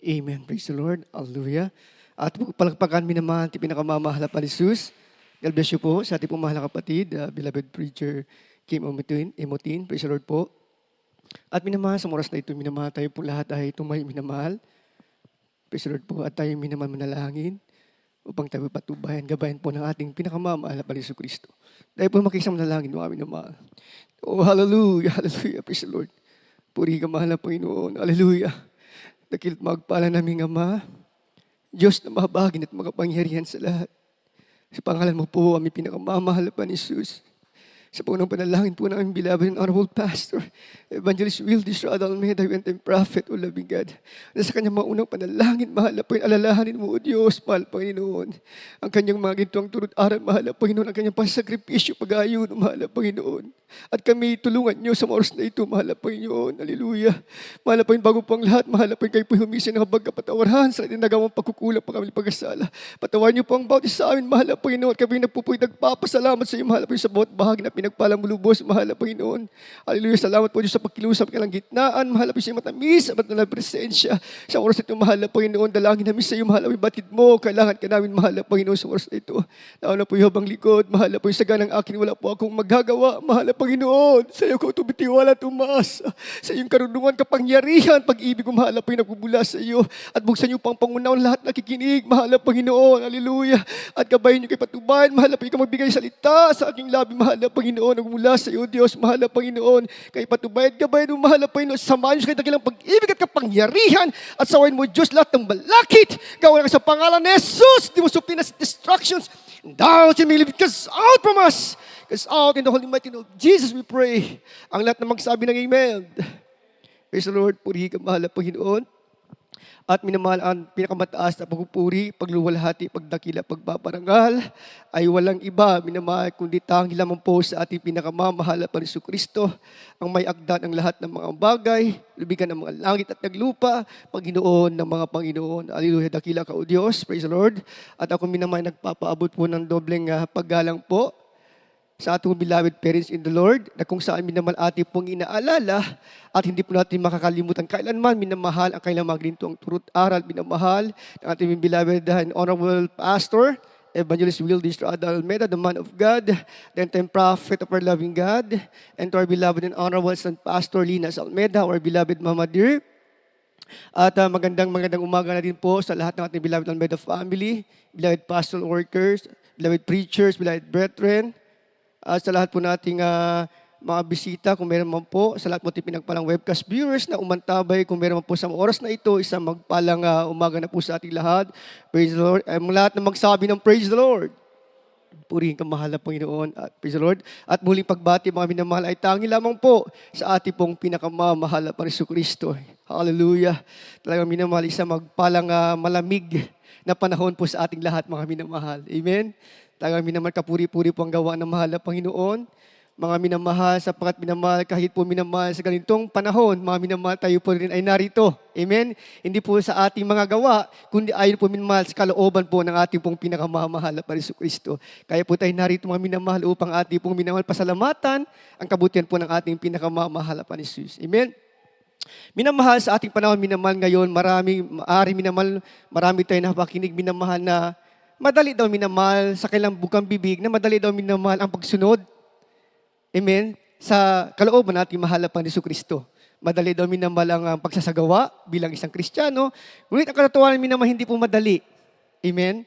Amen. Praise the Lord. Hallelujah. At palagpakan minamahal ti pinakamamahal na Jesus. God bless you po sa ating pong mahal na kapatid, beloved preacher Kim Emotin. Praise the Lord po. At minamahal sa oras na ito, minamahal tayo po lahat ay tumay minamahal. Praise the Lord po. At tayo minamahal manalangin upang tayo patubayan, gabayan po ng ating pinakamamahal na Panginoon Kristo. Tayo po makisang manalangin ng aming minamahal. Oh, hallelujah, hallelujah. Praise the Lord. Puri ka mahal na Panginoon. Hallelujah. Dakila't magpala naming Ama, Diyos na mahabagin at makapangyarihan sa lahat. Sa pangalan mo po, aming pinakamamahal na Jesus. Sa punong panalangin po ng aming beloved and honorable pastor, Evangelist Wildes Rada Almeida, and prophet, O loving God. Na sa kanyang mga unang panalangin, mahal na Panginoon, alalahanin mo, O Diyos, mahal Panginoon. Ang kanyang mga gintuang turut aral, mahal na Panginoon, ang kanyang pasakripisyo, pag-ayun, mahal na Panginoon. At kami tulungan niyo sa oras na ito, mahal na Panginoon. Hallelujah. Mahal na Panginoon, bago po ang lahat, mahal na Panginoon, kayo po humisin ng habagkapatawaran sa kanyang nagawang pagkukulang pa kami pag-asala. Patawarin niyo po ang bawat isa sa amin, mahal na Panginoon. Kami nagpupuy, nagpapasalamat sa iyo, mahal na Panginoon, sa bawat bahagi na pinagpalang mulubos, mahal na Panginoon. Hallelujah. Salamat po Diyos sa pagkilusap ka ng gitnaan, mahal na Panginoon, sa matamis, sa matalang presensya. Sa oras na ito, mahal na Panginoon, dalangin namin sa iyo, mahal na Panginoon, batid mo, kailangan ka namin, mahal na Panginoon, sa oras na ito. Nauna po yung habang likod, mahal na Panginoon, sa ganang akin, wala po akong magagawa, mahal na Panginoon. Sa iyo ko tumitiwala, tumaas. Sa iyong karunungan, kapangyarihan, pag-ibig ko, mahal na Panginoon, nagbubula sa iyo. At buksan niyo pang pangunaw lahat nakikinig, mahal na Panginoon. Hallelujah. At gabayin niyo kay patubayan, mahal na Panginoon, ka magbigay salita sa aking labi, mahal na Panginoon, nagmula sa iyo, Diyos, mahal na Panginoon. Kay patubayan, gabayin mo, mahal na Panginoon, samahan niyo sa dakilang pag-ibig at kapangyarihan. At sawayin mo, Diyos, lahat ng balakid. Gawin ka sa pangalan ni Jesus. Di mo supin as distractions. Thou shalt be lifted out from us. Because out in the holy mighty name of Jesus we pray. Ang lahat na magsabi ng Amen. Praise the Lord, puri ka mahal na Panginoon. At minamahal ang pinakamataas na pagpupuri, pagluwalhati, pagdakila, pagpaparangal ay walang iba, minamahal, kundi tanging lamang po sa ating pinakamamahal na Panginoon Kristo, ang may agdan ng lahat ng mga bagay, lubigan ng mga langit at naglupa, Panginoon ng mga Panginoon. Hallelujah, dakila ka o Diyos, praise the Lord. At ako minamahal, nagpapaabot po ng dobleng paggalang po sa atong beloved parents in the Lord, na kung saan minamahal ating pong inaalala at hindi po natin makakalimutan kailanman minamahal ang kailang mga gintuang turut aral, minamahal ng ating beloved and honorable pastor, Evangelist Wildes Rada Almeida, the man of God, the end-time prophet of our loving God, and to our beloved and honorable son, Pastor Linas Almeida, our beloved Mama Dear. At magandang umaga na din po sa lahat ng ating beloved Almeida family, beloved pastoral workers, beloved preachers, beloved brethren, sa lahat po nating mga bisita, kung meron man po, sa lahat po nating pinagpalang webcast viewers na umantabay, kung meron man po sa oras na ito, isang magpalang umaga na po sa ating lahat. Praise the Lord. Ang lahat na magsabi ng praise the Lord. Purihin ka mahal na Panginoon at praise the Lord. At muling pagbati mga minamahal ay tangi lamang po sa ating pong pinakamamahal na Panginoon Kristo. Hallelujah. Talagang minamahal, isang magpalang malamig na panahon po sa ating lahat mga minamahal. Amen. Talagang minamahal, kapuri-puri po ang gawa ng mahal na Panginoon. Mga minamahal, sapagkat minamahal, kahit po minamahal sa ganitong panahon, mga minamahal, tayo po rin ay narito. Amen? Hindi po sa ating mga gawa, kundi ayon po minamahal sa kalooban po ng ating pong pinakamamahal na Panginoon Kristo. Kaya po tayo narito mga minamahal upang ating pong minamahal pasalamatan ang kabutihan po ng ating pinakamamahal na Panginoon Jesus. Amen? Minamahal sa ating panahon, minamahal ngayon, marami tayong napakinig, minamahal na madali daw minamahal sa kailang bukang bibig, na madali daw minamahal ang pagsunod. Amen? Sa kalooban natin mahal na Panginoon Kristo. Madali daw minamahal ang pagsasagawa bilang isang Kristiyano. Ngunit ang katotohanan minamahal hindi po madali. Amen?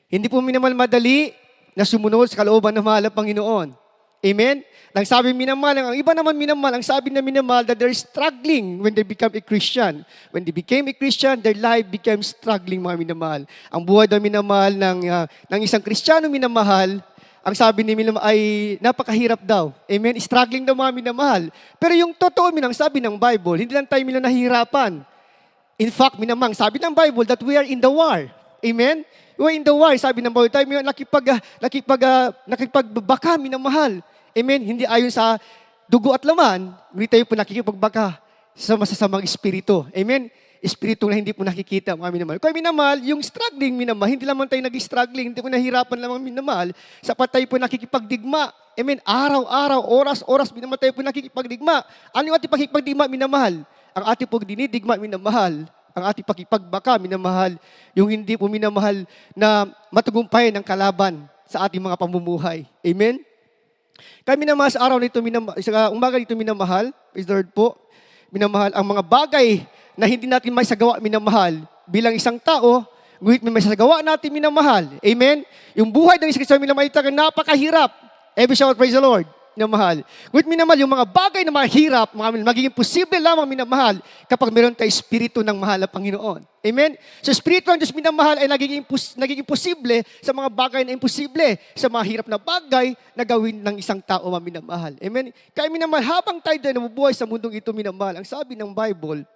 Hindi po minamahal madali na sumunod sa kalooban ng mahal na Panginoon. Amen? Nang sabi minamahal, ang iba naman minamahal, ang sabi na minamahal that they're struggling when they become a Christian. When they became a Christian, their life became struggling mga minamahal. Ang buhay daw minamahal ng isang Kristiyano minamahal, ang sabi ni minamahal ay napakahirap daw. Amen? Struggling daw mga minamahal. Pero yung totoo minang sabi ng Bible, hindi lang tayo nahihirapan. In fact, minamang sabi ng Bible that we are in the war. Amen? We are in the war. Sabi ng Bible, tayo nakipagbaka minamahal. Amen? Hindi ayon sa dugo at laman, hindi tayo po nakikipagbaka sa masasamang espiritu. Amen? Espiritu na hindi po nakikita, mga minamahal. Kaya minamahal, yung struggling minamahal, hindi lamang tayo nag-struggling, hindi po nahirapan lamang minamahal, sapat tayo po nakikipagdigma. Amen? Araw-araw, oras-oras, minamahal tayo po nakikipagdigma. Ano yung ating pakikipagdigma, minamahal? Ang ating po dinidigma, minamahal, ang ating pakipagbaka, minamahal, yung hindi po minamahal na matagumpay ng kalaban sa ating mga pamumuhay. Amen? Kaya minamahal sa araw nito, sa umaga nito minamahal, praise the Lord po, minamahal ang mga bagay na hindi natin may sagawa minamahal bilang isang tao, ngunit may sagawa natin minamahal. Amen? Yung buhay ng isang Kristiyan minamahal, napakahirap. Every shout, praise the Lord. Minamahal. Ngunit minamahal, yung mga bagay na mahirap, magiging posible lamang minamahal kapag meron tayo espiritu ng mahal na Panginoon. Amen? So espiritu ng Diyos minamahal ay nagiging posible sa mga bagay na imposible, sa mga hirap na bagay na gawin ng isang tao minamahal. Amen? Kaya minamahal, habang tayo din nabubuhay sa mundong ito minamahal, ang sabi ng Bible,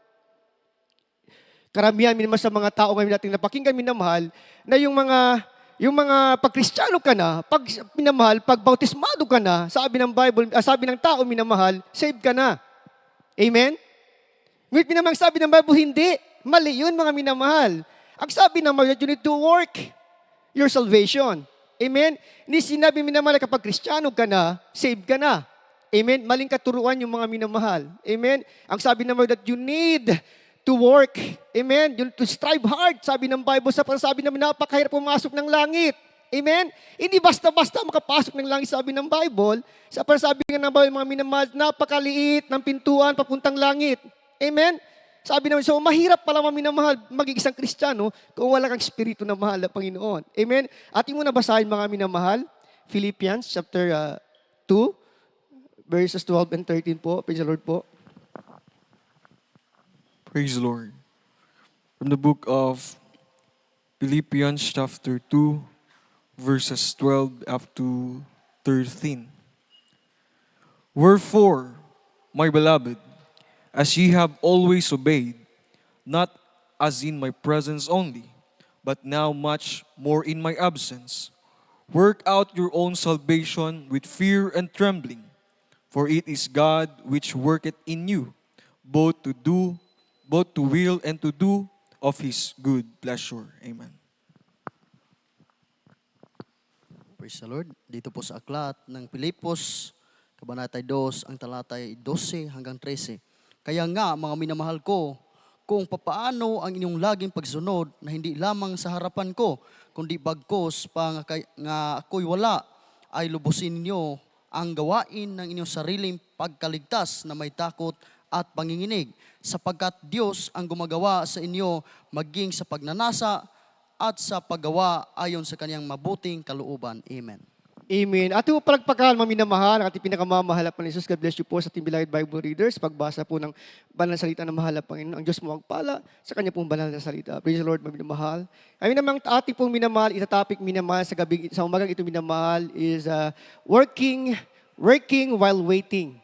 karamihan minamahal sa mga tao ngayon natin napakinggan minamahal, na yung mga pag Kristiyano ka na, pag minamahal, pag bautismado ka na, sabi ng Bible, sabi ng tao minamahal, saved ka na. Amen? Ngunit minamahal, sabi ng Bible, hindi. Mali yun, mga minamahal. Ang sabi ng Bible, you need to work your salvation. Amen? Hindi sinabi minamahal, kapag Kristiyano ka na, saved ka na. Amen? Maling katuruan yung mga minamahal. Amen? Ang sabi ng Bible, that you need to work. Amen? Yun, to strive hard. Sabi ng Bible, sabi namin, napakahirap pumasok ng langit. Amen? Hindi basta-basta makapasok ng langit, sabi ng Bible. Sabi nga ng Bible, mga minamahal, napakaliit ng pintuan papuntang langit. Amen? Sabi naman, so mahirap pala mga minamahal maging isang Kristiyano kung wala kang espiritu na mahal na Panginoon. Amen? Ating muna basahin mga minamahal, Philippians chapter 2, verses 12 and 13 po. Praise the Lord po. Praise the Lord. From the book of Philippians chapter 2, verses 12 up to 13. Wherefore, my beloved, as ye have always obeyed, not as in my presence only, but now much more in my absence, work out your own salvation with fear and trembling, for it is God which worketh in you, both to will and to do of His good pleasure. Amen. Praise the Lord. Dito po sa aklat ng Pilipos, Kabanata 2, ang talatay 12 hanggang 13. Kaya nga, mga minamahal ko, kung papaano ang inyong laging pagsunod na hindi lamang sa harapan ko, kundi bagkos pa nga ako'y wala, ay lubusin niyo ang gawain ng inyong sariling pagkaligtas na may takot at panginginig, sapagkat Diyos ang gumagawa sa inyo maging sa pagnanasa at sa paggawa ayon sa kanyang mabuting kalooban. Amen. Amen. Ating palagpakan, mga minamahal, ang ating pinakamamahal na Jesus. God bless you po sa ating beloved Bible readers. Pagbasa po ng banal na salita ng mahal na Panginoon. Ang Diyos mo magpala sa kanya pong banal na salita. Praise the Lord, mga minamahal. Kami namang ating pong minamahal, topic minamahal sa umagang ito minamahal is working while waiting.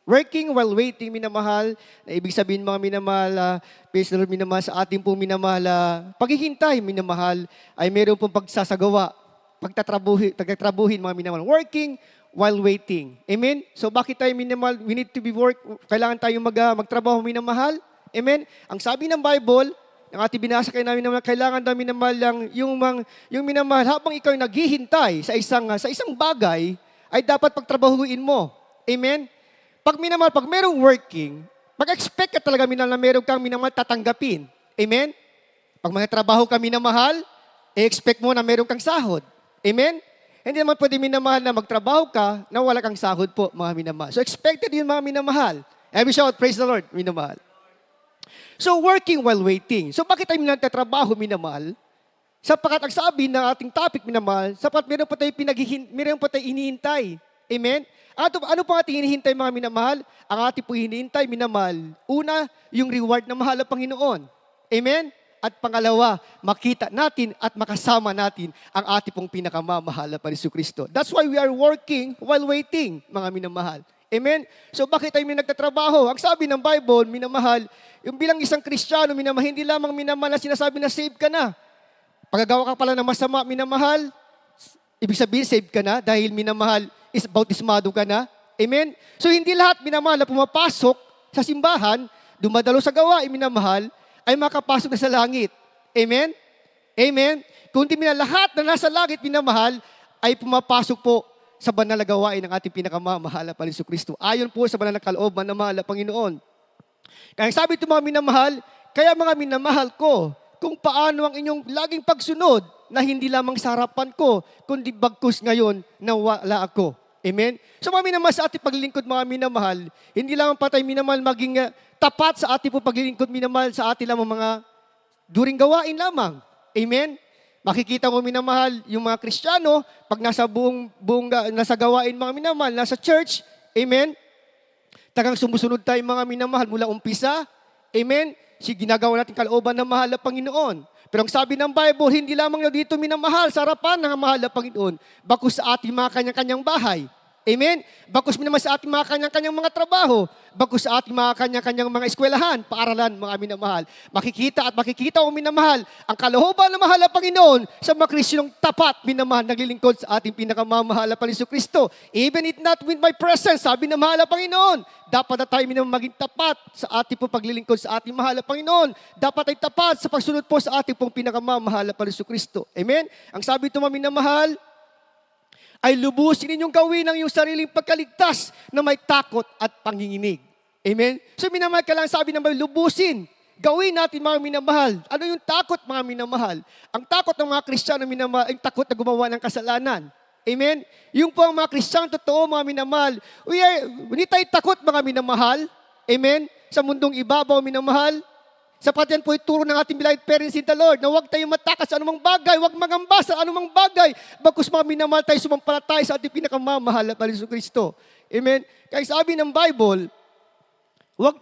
Working while waiting, minamahal, na ibig sabihin mga minamahal, praise the Lord, minamahal, sa ating pong minamahal, paghihintay, minamahal, ay meron pong pagsasagawa, pagtatrabuhin, mga minamahal. Working while waiting. Amen? So bakit tayo minamahal? We need to be kailangan tayo magtrabaho, minamahal. Amen? Ang sabi ng Bible, ang ating binasa kayo namin naman, kailangan daw minamahal lang yung minamahal, habang ikaw naghihintay sa isang bagay, ay dapat pagtrabahuin mo. Amen? Pag minamahal, pag merong working, mag-expect ka talaga minamahal na meron kang minamahal tatanggapin. Amen? Pag mga trabaho ka minamahal, i-expect mo na meron kang sahod. Amen? Hindi naman pwede minamahal na magtrabaho ka na wala kang sahod po, mga minamahal. So expected yun, mga minamahal. Every shout, praise the Lord, minamahal. So working while waiting. So bakit tayo nagtatrabaho, minamahal? Sapagkat ang sabi ng ating topic, minamahal, sapagkat meron pa tayo inihintay. Amen? Ano pa ating hinihintay, mga minamahal? Ang ating po hinihintay, minamahal. Una, yung reward na mahal ng Panginoon. Amen? At pangalawa, makita natin at makasama natin ang ating pong pinakamamahal na Panginoon Kristo. That's why we are working while waiting, mga minamahal. Amen? So bakit tayo nagtatrabaho? Ang sabi ng Bible, minamahal, yung bilang isang Kristiyano, minamahal, hindi lamang minamahal na sinasabi na save ka na. Pagkagawa ka pala ng masama, minamahal, ibig sabihin save ka na dahil minamahal, bautismado ka na. Amen? So hindi lahat minamahal na pumapasok sa simbahan, dumadalo sa gawain minamahal, ay makapasok na sa langit. Amen? Amen? Kundi lahat na nasa langit minamahal, ay pumapasok po sa banal na gawain ng ating pinakamamahal na Panginoon Kristo. Ayon po sa banal na kalooban ng mahal na Panginoon. Kaya sabi ito, mga minamahal, Kaya mga minamahal ko, kung paano ang inyong laging pagsunod na hindi lamang sa harapan ko, kundi bagkus ngayon na wala ako. Amen? So mga minamahal sa ating paglilingkod, mga minamahal, hindi lamang pa tayo minamahal maging tapat sa ating po paglilingkod, minamahal sa ating lamang mga during gawain lamang. Amen? Makikita ko minamahal yung mga Kristiyano, pag nasa nasa gawain mga minamahal, nasa church, amen? Tagang sumusunod tayo mga minamahal mula umpisa, amen? Ginagawa natin kalooban ng mahal na Panginoon. Pero ang sabi ng Bible, hindi lamang na dito minamahal sa harapan ng mahal na Panginoon, bakos sa ating mga kanyang-kanyang bahay. Amen? Bakos minamahal sa ating mga kanyang-kanyang mga trabaho, bakos sa ating mga kanyang-kanyang mga eskwelahan, paaralan, mga minamahal. Makikita o minamahal ang kalooban ng mahal na Panginoon sa mga Kristyonong tapat, minamahal, naglilingkod sa ating pinakamamahal na Panginoon Kristo. Even it not with my presence, sabi ng mahal na Panginoon, dapat na tayo maging tapat sa ating pong paglilingkod sa ating mahal na Panginoon. Dapat ay tapat sa pagsunod po sa ating pong pinakamamahal na Panginoon Kristo. Amen? Ang sabi ito, mga minamahal, ay lubusin ninyong gawin ang iyong sariling pagkaligtas na may takot at panginginig. Amen? So minamahal ka lang, sabi naman, lubusin. Gawin natin mga minamahal. Ano yung takot mga minamahal? Ang takot ng mga Kristiyano minamahal, ay takot na gumawa ng kasalanan. Amen? Yung po ang mga Kristiyano totoo mga minamahal. Hindi tayo takot mga minamahal. Amen? Sa mundong ibabaw minamahal. Sapat yan po ituro ng ating beloved parents in the Lord na huwag tayong matakas sa anumang bagay, huwag magamba sa anumang bagay. Bagkus mga minamahal tayo, sumampalataya sa ating pinakamamahal na Panginoon Kristo. Amen? Kaya sabi ng Bible, huwag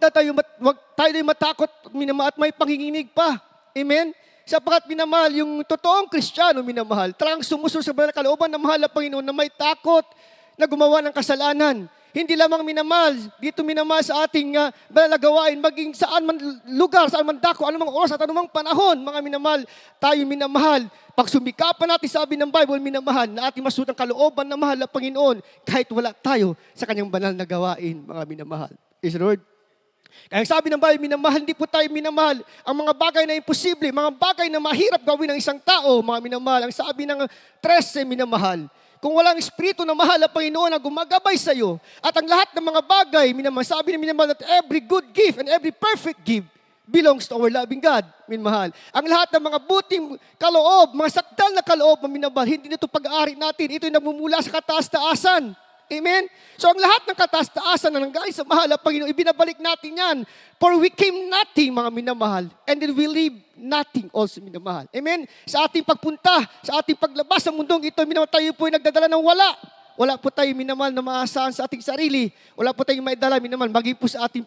tayo matakot minamahal at may panginginig pa. Amen? Sapagat minamahal, yung totoong Kristiyano minamahal, talagang sumusunod sa banal na kalooban ng mahal na Panginoon na may takot na gumawa ng kasalanan. Hindi lamang minamahal, dito minamahal sa ating banal na gawain, maging saan man lugar, saan man dako, anumang oras at anumang panahon, mga minamahal, tayo minamahal. Pag sumikapan natin, sabi ng Bible, minamahal, na ating masuot ang kalooban ng mahal na Panginoon, kahit wala tayo sa kanyang banal na gawain, mga minamahal. Is the Lord? Kaya sabi ng Bible, minamahal, hindi po tayo minamahal ang mga bagay na imposible, mga bagay na mahirap gawin ng isang tao, mga minamahal. Ang sabi ng 13, minamahal, kung walang espiritu na mahal na Panginoon na gumagabay sa iyo, at ang lahat ng mga bagay, minamahal, sabi ng minamahal, that every good gift and every perfect gift belongs to our loving God, minamahal. Ang lahat ng mga buting kaloob, mga sakdal na kaloob, minamahal, hindi nito pag-aari natin, ito'y nagmumula sa kataas-taasan. Amen? So ang lahat ng kataas-taasan na nanggaling sa mahal na Panginoon, ibinabalik natin yan. For we came nothing, mga minamahal, and then we leave nothing also, minamahal. Amen? Sa ating pagpunta, sa ating paglabas sa mundong ito, minamahal, tayo po ay nagdadala ng wala. Wala po tayo, minamahal, na maasahan sa ating sarili. Wala po tayong maidala, minamahal, maging po sa ating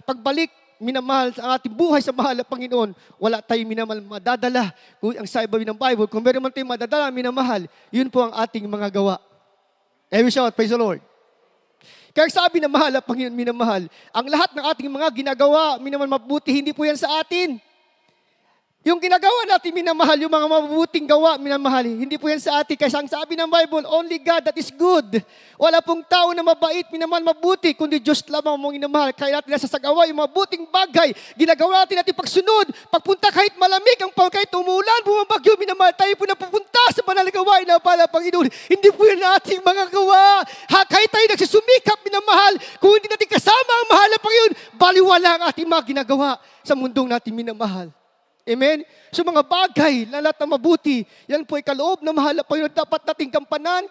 pagbalik, minamahal, sa ating buhay sa mahal na Panginoon. Wala tayong minamahal madadala. Kung ang sabi ng Bible, kung meron man tayong madadala, minamahal, yun po ang ating mga gawa. Every shout, praise the Lord. Kaya sabi na mahal, Panginoon, minamahal, ang lahat ng ating mga ginagawa, minamahal, mabuti, hindi po yan sa atin. Yung ginagawa natin, minamahal, yung mga mabuting gawa, minamahal, hindi po yan sa atin. Kasi ang sabi ng Bible, only God that is good. Wala pong tao na mabait, minamahal, mabuti, kundi Diyos lamang mong minamahal. Kaya natin nasasagawa yung mabuting bagay. Ginagawa natin pagsunod, pagpunta kahit malamig, kahit umulan, bumabagyo, minamahal, tayo po napupunta sa banal na gawain na pala, Panginoon. Hindi po yan ating mga gawa. Kahit tayo nagsusumikap, minamahal, kung hindi natin kasama ang mahal na Panginoon, baliwala ang ating mga ginagawa sa mundong natin minamahal. Amen? So mga bagay, lahat na mabuti, yan po ay kaloob na mahal na Panginoon. Dapat nating gampanan,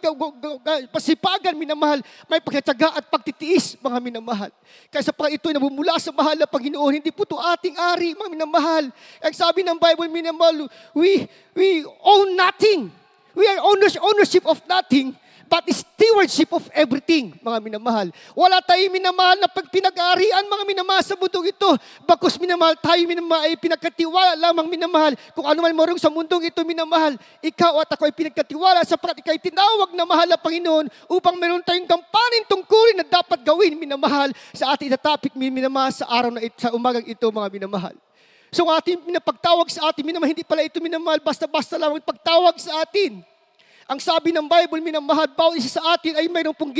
pasipagan, minamahal, may pagkatyaga at pagtitiis, mga minamahal. Kaya sa ito'y nabumula sa mahal na Panginoon, hindi po ito ating ari, mga minamahal. Ang sabi ng Bible, minamahal, we own nothing. We are ownership of nothing, but stewardship of everything, mga minamahal. Wala tayong minamahal na pagpinag-aarian, mga minamahal sa mundong ito. Bakos minamahal, tayo minamahal ay pinagkatiwala lamang minamahal. Kung ano man morong sa mundong ito minamahal, ikaw at ako ay pinagkatiwala sapagkat ikaw ay tinawag na mahal na Panginoon upang meron tayong gampanin tungkulin na dapat gawin minamahal sa ating itatapik minamahal sa araw na ito, sa umagang ito, mga minamahal. So ating pinapagtawag sa atin, minamahal, hindi pala ito minamahal, basta-basta lang pagtawag sa atin. Ang sabi ng Bible, minamahal, bawat isa sa atin ay mayroong pong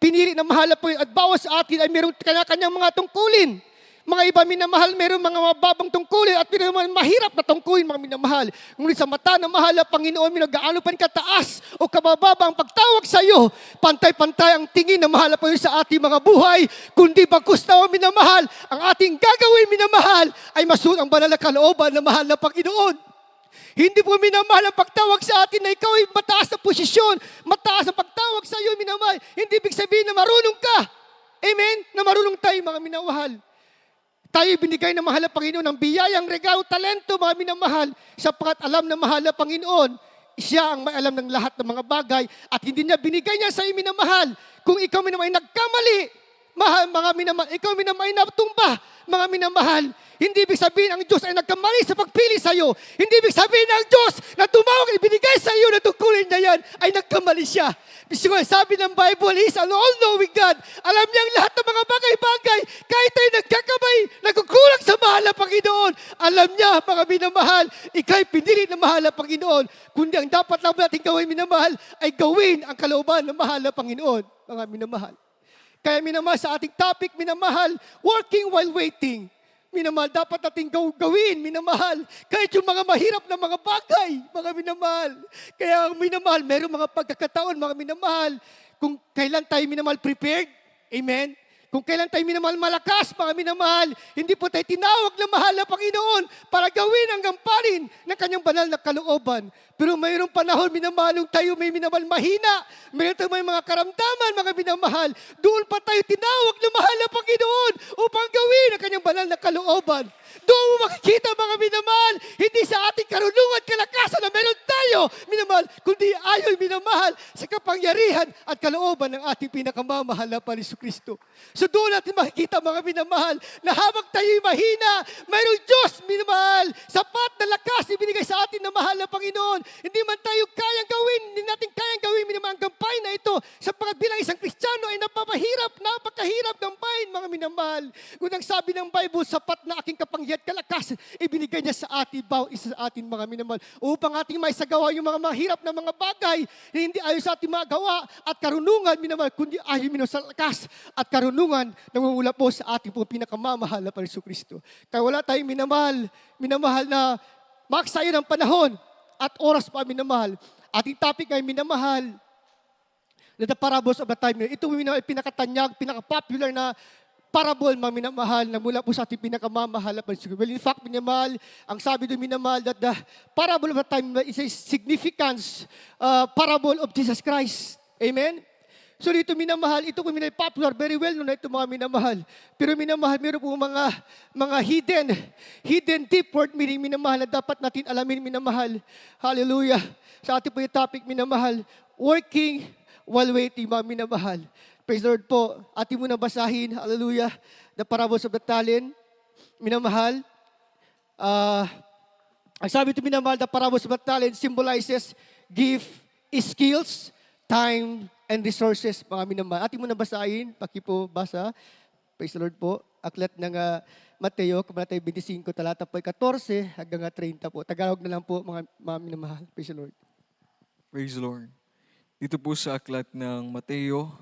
pinili na mahal na po at bawat sa atin ay mayroong kanya-kanyang mga tungkulin. Mga iba minamahal, meron mga mababang tungkulin at meron mga mahirap na tungkulin mga minamahal. Ngunit sa mata ng mahal na Panginoon, gaano pa kataas o kabababa ang pagtawag sa iyo, pantay-pantay ang tingin na mahal na Panginoon sa ating mga buhay, kundi bagkus na minamahal, ang ating gagawin minamahal ay masuot ang banal na kalooban na mahal na Panginoon. Hindi po minamahal ang pagtawag sa atin na ikaw ay mataas na posisyon, mataas ang pagtawag sa iyo minamahal. Hindi ibig sabihin na marunong ka. Amen? Na marunong tayo mga minamahal. Tayo binigay ng mahal na Panginoon ng biyayang regalo, talento, mga minamahal, sapagkat alam na mahal na Panginoon, siya ang may alam ng lahat ng mga bagay at hindi niya binigay niya sa iyo minamahal. Kung ikaw minamahal nagkamali, mga minamahal, ikaw minamahal natumba, mga minamahal, hindi ibig sabihin ang Diyos ay nagkamali sa pagpili sa iyo. Hindi ibig sabihin ang Diyos na tumawag at ibinigay sa iyo na tungkulin niya yan ay nagkamali siya. Sabi ng Bible, He is an all-knowing God. Alam niya ang lahat ng mga bagay-bagay. Kahit tayo nagkakamay, nagkukulang sa mahal na Panginoon. Alam niya, mga minamahal, ikaw'y pinili ng mahal na Panginoon. Kundi ang dapat lang natin gawin, minamahal, ay gawin ang kalooban ng mahal na Panginoon. Mga minamahal. Kaya minamahal sa ating topic, minamahal, working while waiting. Minamahal, dapat natin gawin, minamahal. Kahit yung mga mahirap na mga bagay, mga minamahal. Kaya minamahal, meron mga pagkakataon, mga minamahal. Kung kailan tayo minamahal prepared, amen? Kung kailan tayo minamahal malakas, mga minamahal, hindi po tayo tinawag na mahal na Panginoon para gawin ang gampanin ng kanyang banal na kalooban. Pero mayroong panahon, minamahal, yung tayo may minamahal mahina, mayroon tayo may mga karamdaman, mga minamahal, doon pa tayo tinawag na mahal na Panginoon upang gawin ang kanyang banal na kalooban. Doon mo makikita, mga minamahal, hindi sa ating karunungan, kalakasan na meron tayo, minamahal, kundi ayon, minamahal, sa kapangyarihan at kalooban ng ating pinakamamahal na Jesucristo. So doon natin makikita, mga minamahal, na habang tayo'y mahina, mayroong Diyos, minamahal, sapat na lakas ibinigay sa atin ng mahal na Panginoon. Hindi man tayo kayang gawin, hindi natin kayang gawin, minamahal, ang gampain na ito. Sapagkat bilang isang Kristiyano ay napakahirap gampain, mga minamahal. Kung ang sabi ng Bible, sapat na aking kapangyarihan, kalakas, ibinigay niya sa atin, bawat isa sa atin, mga minamahal, upang ating maisagawa yung mga mahirap na mga bagay na hindi ayon sa ating magawa at karunungan, minamahal, kundi ayon sa lakas at karunungan nangungula po sa ating po pinakamamahal na Jesucristo. Kaya wala tayong minamahal na maksayo ng panahon at oras pa, minamahal. Ating topic ay minamahal na the parables of the time. Ito minamahal, pinakatanyag, pinaka-popular na parable, mga minamahal, na mula po sa ating pinakamamahal na Panginoon. Well, in fact, minamahal, ang sabi doon, minamahal, that the parable of the time is a significance parable of Jesus Christ. Amen? So dito, minamahal, ito po popular, very well known na ito, mga minamahal. Pero minamahal, meron po mga hidden deep word meaning, minamahal, na dapat natin alamin, minamahal. Hallelujah. Sa ating po yung topic, minamahal, working while waiting, mga minamahal. Praise the Lord po. Ating muna basahin, hallelujah, the parables of the talent. Minamahal, ang sabi ito, minamahal, the parables of the talent symbolizes gift, skills, time, and resources, mga minamahal. Ating muna basahin, pakipo basa. Praise the Lord po. Aklat ng Mateo, Kabanata 25, talata po 14 hanggang 30 po. Tagalog na lang po, mga minamahal. Praise the Lord. Praise the Lord. Dito po sa aklat ng Mateo,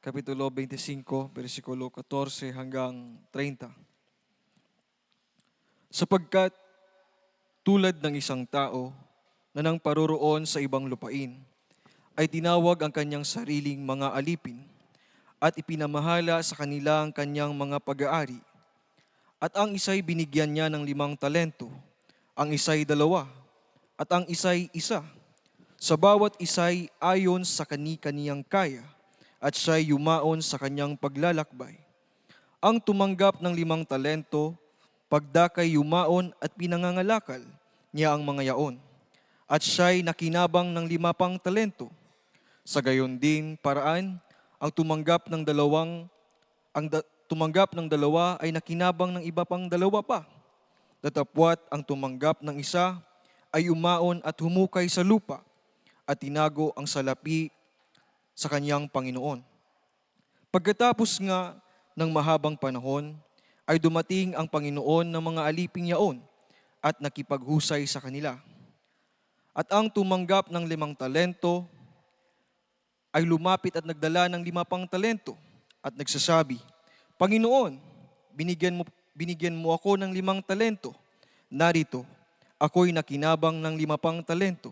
Kapitulo 25, versikulo 14 hanggang 30. Sapagkat tulad ng isang tao na nang paroroon sa ibang lupain, ay tinawag ang kanyang sariling mga alipin at ipinamahala sa kanila ang kanyang mga pag-aari. At ang isa'y binigyan niya ng 5 talento, ang isa'y 2, at ang isa'y 1. Sa bawat isa'y ayon sa kani-kaniyang kaya, at siya'y yumaon sa kanyang paglalakbay. Ang tumanggap ng 5 talento, pagdakay yumaon at pinangangalakal niya ang mga yaon. At siya'y nakinabang ng 5 pang talento. Sa gayon din paraan, ang tumanggap ng 2 ay nakinabang ng iba pang 2 pa. Datapwat ang tumanggap ng 1 ay umaon at humukay sa lupa at tinago ang salapi sa kanyang Panginoon. Pagkatapos nga ng mahabang panahon, ay dumating ang Panginoon ng mga aliping yaon at nakipaghusay sa kanila. At ang tumanggap ng 5 talento ay lumapit at nagdala ng 5 pang talento at nagsasabi, Panginoon, binigyan mo ako ng 5 talento. Narito, ako'y nakinabang ng 5 pang talento.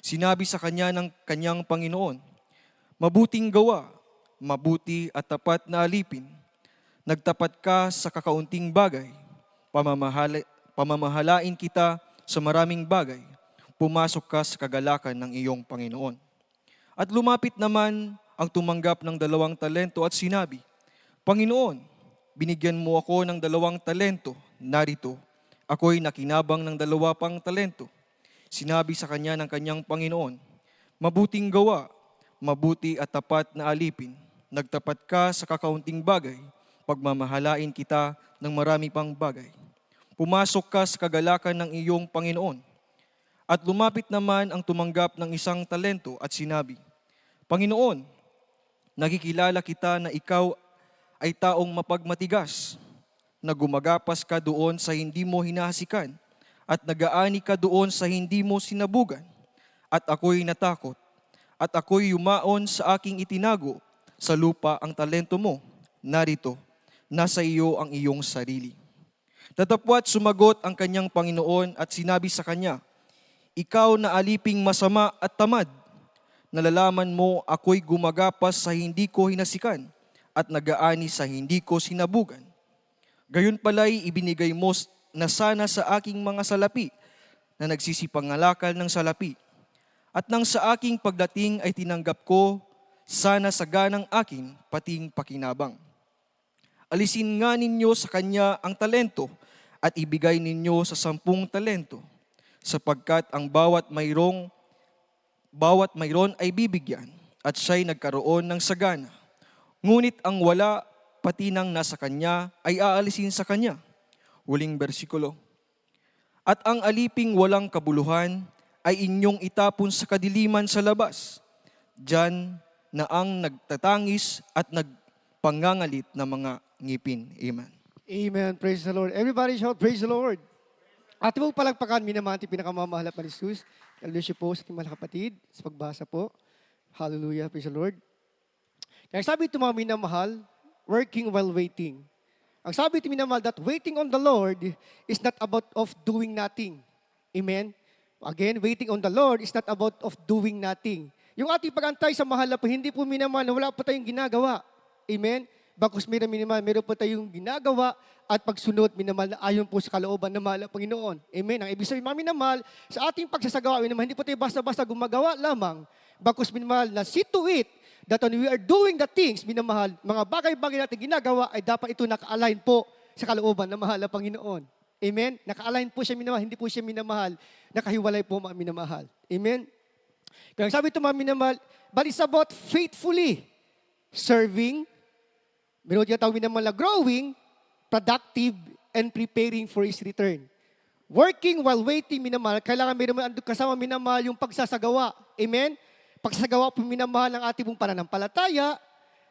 Sinabi sa kanya ng kanyang Panginoon, mabuting gawa, mabuti at tapat na alipin. Nagtapat ka sa kakaunting bagay. Pamamahalain kita sa maraming bagay. Pumasok ka sa kagalakan ng iyong Panginoon. At lumapit naman ang tumanggap ng 2 talento at sinabi, Panginoon, binigyan mo ako ng 2 talento. Narito, ako'y nakinabang ng 2 pang talento. Sinabi sa kanya ng kanyang Panginoon, mabuting gawa, mabuti at tapat na alipin. Nagtapat ka sa kakaunting bagay, pagmamahalain kita ng marami pang bagay. Pumasok ka sa kagalakan ng iyong Panginoon. At lumapit naman ang tumanggap ng 1 talento at sinabi, Panginoon, nakikilala kita na ikaw ay taong mapagmatigas, na gumagapas ka doon sa hindi mo hinahasikan, at nagaani ka doon sa hindi mo sinabugan. At ako'y natakot, at ako'y yumaon sa aking itinago sa lupa ang talento mo. Narito, nasa iyo ang iyong sarili. Tatapwat sumagot ang kanyang Panginoon at sinabi sa kanya, ikaw na aliping masama at tamad, nalalaman mo ako'y gumagapas sa hindi ko hinasikan at nagaani sa hindi ko sinabugan. Gayon pala'y ibinigay mo na sana sa aking mga salapi na nagsisipangalakal ng salapi. At nang sa aking pagdating ay tinanggap ko sana sa ganang aking pating pakinabang. Alisin nga ninyo sa kanya ang talento at ibigay ninyo sa 10 talento, sapagkat ang bawat mayroon ay bibigyan at siya'y nagkaroon ng sagana. Ngunit ang wala pati nang nasa kanya ay aalisin sa kanya. Huling bersikulo. At ang aliping walang kabuluhan ay inyong itapon sa kadiliman sa labas. Diyan na ang nagtatangis at nagpangangalit na mga ngipin. Amen. Amen. Praise the Lord. Everybody shout, praise the Lord. At huwag palagpakan, minamahal ating pinakamamahal na Jesus. Kaluluya po sa ating mga kapatid sa pagbasa po. Hallelujah. Praise the Lord. Kaya sabi ito mga minamahal, working while waiting. Ang sabi ito minamahal, that waiting on the Lord is not about of doing nothing. Amen? Again, waiting on the Lord is not about of doing nothing. Yung ating pag-antay sa mahal na po, hindi po minamahal, wala pa tayong ginagawa. Amen? Bakos meron po tayong ginagawa at pagsunod, minamahal na ayon po sa kalooban na mahal ng Panginoon. Amen? Ang ibig sabihin, mga minamahal, sa ating pagsasagawa, minamahal, hindi po tayo basta-basta gumagawa lamang. Bakos minamahal, na see to it that when we are doing the things, minamahal, mga bagay-bagay natin ginagawa, ay dapat ito naka-align po sa kalooban na mahal ng Panginoon. Amen? Naka-align po siya minamahal, hindi po siya minamahal. Nakahiwalay po mga minamahal. Amen? Kaya sabi ito mga minamahal, but it's about faithfully serving, meron niya tawag minamahal na growing, productive, and preparing for His return. Working while waiting, minamahal, kailangan meron kasama minamahal yung pagsasagawa. Amen? Pagsasagawa po minamahal ng ating pong pananampalataya,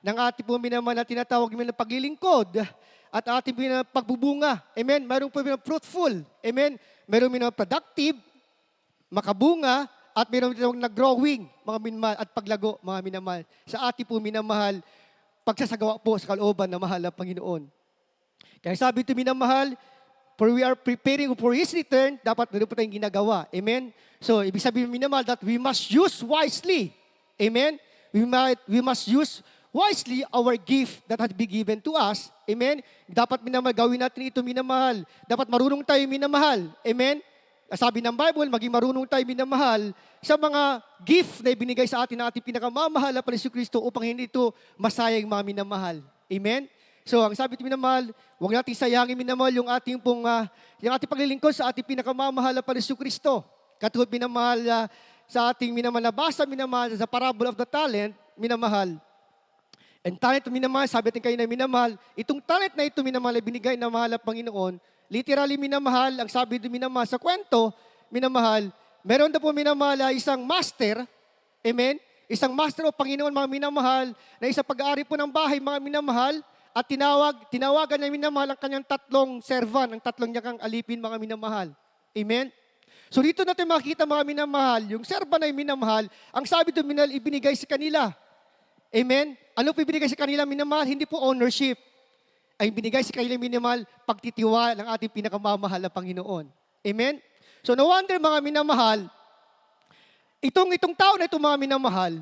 ng ating pong minamahal na tinatawag ng paglilingkod, at ating pong pagbubunga. Amen? Mayroon po fruitful. Amen? Mayroon minamahal productive, makabunga, at mayroon tinatawag na growing, mga minamahal, at paglago, mga minamahal. Sa ating pong minamahal, pagsasagawa po sa kalooban na mahal ng Panginoon. Kaya sabi ito minamahal, for we are preparing for His return, dapat meron po tayong ginagawa. Amen? So, ibig sabihin minamahal that we must use wisely. Amen? We must use wisely our gift that has been given to us. Amen? Dapat minamahal, gawin natin ito minamahal. Dapat marunong tayo minamahal. Amen? Sabi ng Bible, maging marunong tayo minamahal sa mga gift na ibinigay sa atin ng ating pinakamamahal na Panginoon Kristo upang hindi ito masayang mga minamahal. Amen? So, ang sabi ito minamahal, huwag natin sayangin minamahal yung ating paglilingkod sa ating pinakamamahal na Panginoon Kristo. Katulad minamahal sa ating minamahal na basa, minamahal sa parable of the talent, minamahal. And talent minamahal, sabi natin kayo na minamahal, itong talent na ito minamahal ay binigay na mahal ng Panginoon. Literally minamahal, ang sabi ito minamahal sa kwento, minamahal, meron na po minamahal isang master, amen? Isang master o Panginoon, mga minamahal, na isang pag-aari po ng bahay, mga minamahal, at tinawagan na minamahal ang kanyang 3 servan, ang 3 niyang alipin, mga minamahal. Amen? So dito natin makikita mga minamahal, yung servan na minamahal, ang sabi ito minamahal, ibinigay sa kanila. Amen? Ano po ibinigay sa kanila minamahal? Hindi po ownership. ay binigay sa kanila minamahal, pagtitiwala ng ating pinakamamahal na Panginoon. Amen? So no wonder mga minamahal, itong tao na ito mga minamahal,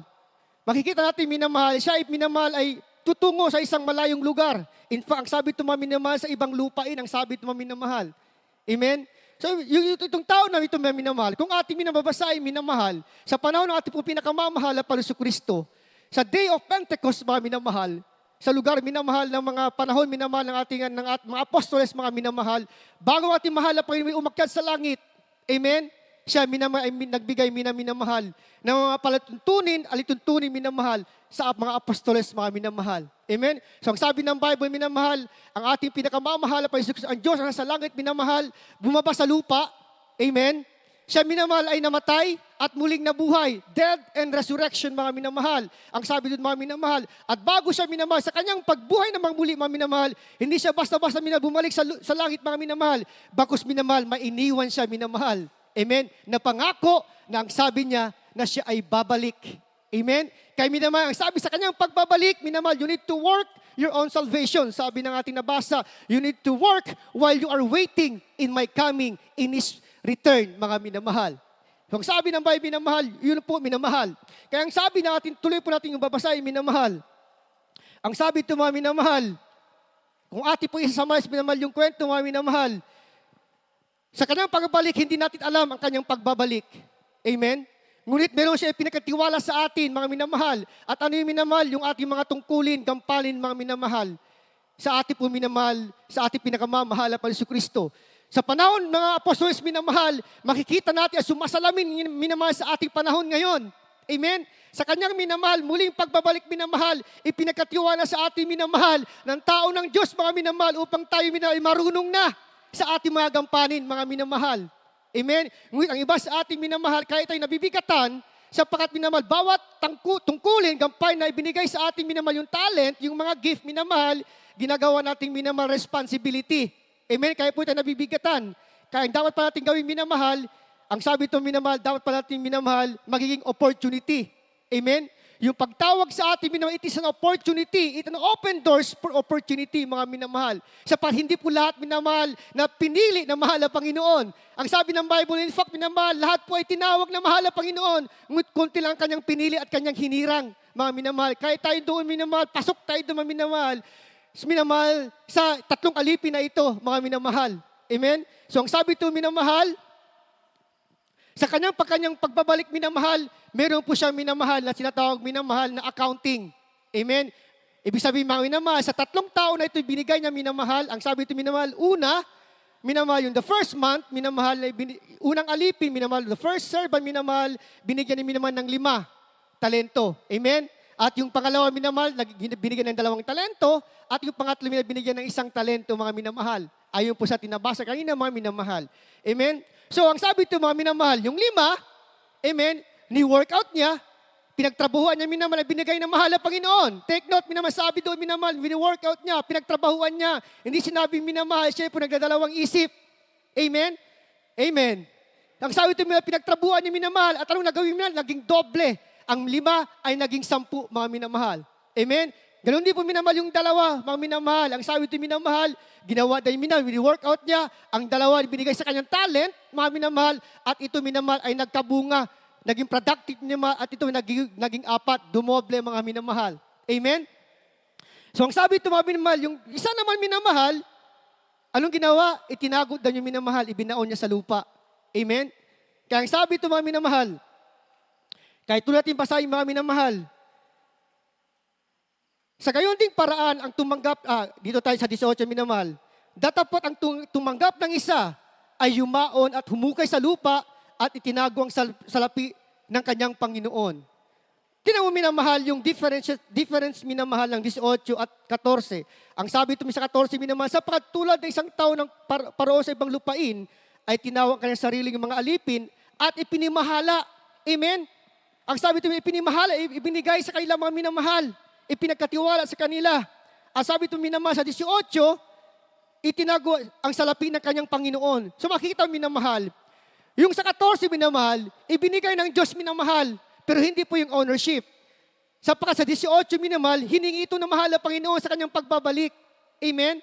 makikita natin minamahal, siya ay minamahal ay tutungo sa isang malayong lugar. In fact, ang sabi ito mga minamahal sa ibang lupain, ang sabi ito mga minamahal. Amen? So itong tao na ito mga minamahal, kung ating minababasa ay minamahal, sa panahon ng ating po pinakamamahal na Panginoon Kristo, sa Day of Pentecost mga minamahal, sa lugar minamahal ng mga panahon minamahal ng ating mga apostoles mga minamahal, bago ating mahal na Panginoon umakyat sa langit. Amen? Siya minamahal, ay nagbigay minamahal ng mga palatuntunin, alituntunin minamahal sa mga apostoles mga minamahal. Amen? So ang sabi ng Bible minamahal, ang ating pinakamamahal na Panginoon, ang Diyos na nasa langit minamahal, bumaba sa lupa. Amen? Siya minamahal ay namatay at muling nabuhay. Death and resurrection mga minamahal. Ang sabi doon mga minamahal. At bago siya minamahal, sa kanyang pagbuhay namang muli mga minamahal, hindi siya basta-basta bumalik sa langit mga minamahal. Bakos minamahal, mainiwan siya minamahal. Amen? Napangako na ang sabi niya na siya ay babalik. Amen? Kaya minamahal, ang sabi sa kanyang pagbabalik, minamahal, you need to work your own salvation. Sabi ng ating nabasa, you need to work while you are waiting in my coming, in His return, mga minamahal. So, ang sabi ng Bible, minamahal, yun po, minamahal. Kaya ang sabi natin, tuloy po natin yung babasahin, minamahal. Ang sabi ito, mga minamahal, kung atin po isasamahin, minamahal, yung kwento, mga minamahal, sa kanyang pagbabalik, hindi natin alam ang kanyang pagbabalik. Amen? Ngunit meron siya pinakatiwala sa atin, mga minamahal. At ano yung minamahal? Yung ating mga tungkulin, gampalin, mga minamahal. Sa ating po minamahal, sa ating pinakamamahal na Panginoon Kristo. Sa panahon ng mga apostoles minamahal, makikita natin ang sumasalamin minamahal sa ating panahon ngayon. Amen? Sa kanyang minamahal, muling pagbabalik minamahal, ipinagkatiwala sa ating minamahal ng tao ng Diyos, mga minamahal, upang tayo minamahal marunong na sa ating mga gampanin, mga minamahal. Amen? Ngunit ang iba sa ating minamahal, kahit tayo nabibigatan, sapagkat minamahal, bawat tungkulin, gampain na ibinigay sa ating minamahal, yung talent, yung mga gift minamahal, ginagawa nating minamahal responsibility. Amen? Kaya po tayo nabibigatan. Kaya dapat pa natin gawin minamahal, ang sabi ito minamahal, dapat pa natin minamahal, magiging opportunity. Amen? Yung pagtawag sa ating minamahal, it is an opportunity. It is an open doors for opportunity, mga minamahal. Sapat hindi po lahat minamahal na pinili na mahal na Panginoon. Ang sabi ng Bible, in fact, minamahal, lahat po ay tinawag na mahal na Panginoon. Ngunit konti lang kanyang pinili at kanyang hinirang, mga minamahal. Kaya tayo doon minamahal, pasok tayo doon mga minamahal. Minamahal sa tatlong alipin na ito, mga minamahal. Amen? So ang sabi ito, minamahal, sa kanyang pagbabalik minamahal, meron po siya minamahal na sinatawag minamahal na accounting. Amen? Ibig sabihin mga minamahal, sa tatlong tao na ito binigay niya minamahal, ang sabi ito minamahal, una, minamahal yung the first month, minamahal, unang alipin, minamahal, the first servant, minamahal, binigyan ni minamahal ng 5 talento. Amen? At yung pangalawa minamahal, binigyan ng 2 talento, at yung pangatlo binigyan ng 1 talento, mga minamahal. Ayon po sa tinabasa kanina, mga minamahal. Amen? So, ang sabi ito, mga minamahal, yung 5, amen, ni-workout niya, pinagtrabahuan niya minamahal, binigay ng mahal na Panginoon. Take note, minamahal, sabi doon minamahal, ni-workout niya, pinagtrabahuan niya. Hindi sinabing minamahal, siya po nagdadalawang isip. Amen? Amen. Ang sabi ito, pinagtrabahuan niya minamahal, at anong nagawin minamahal? Naging doble. Ang 5 ay naging 10, mga minamahal. Amen? Ganon din po minamahal yung 2, mga minamahal. Ang sabi ito minamahal, ginawa dahil minamahal, workout niya. Ang 2, binigay sa kanyang talent, mga minamahal. At ito minamahal ay nagkabunga, naging productive minamahal. At ito naging 4, dumoble, mga minamahal. Amen? So ang sabi ito mga minamahal, yung isa naman minamahal, anong ginawa? Itinago daw yung minamahal, ibinaon niya sa lupa. Amen? Kaya ang sabi ito mga minamahal, kahit tulad natin pasahin mga minamahal, sa gayon ding paraan ang tumanggap, dito tayo sa 18 minamahal, datapot ang tumanggap ng isa ay yumaon at humukay sa lupa at itinago ang salapi ng kanyang Panginoon. Tinan mo minamahal yung difference minamahal ng 18 at 14. Ang sabi ito sa 14 minamahal, sapagkat tulad ng isang tao ng paroo sa ibang lupain, ay tinawag kanyang sariling mga alipin at ipinimahala. Amen? Ang sabi ito, ipinimahala, ibinigay sa kanila mga minamahal. Ipinagkatiwala sa kanila. Ang sabi ito minamahal sa 18, itinago ang salapi ng kanyang Panginoon. So makikita minamahal. Yung sa 14 minamahal, ibinigay ng Diyos minamahal, pero hindi po yung ownership. Sapagkat sa 18 minamahal, hiningi ito ng mahal na Panginoon sa kanyang pagbabalik. Amen?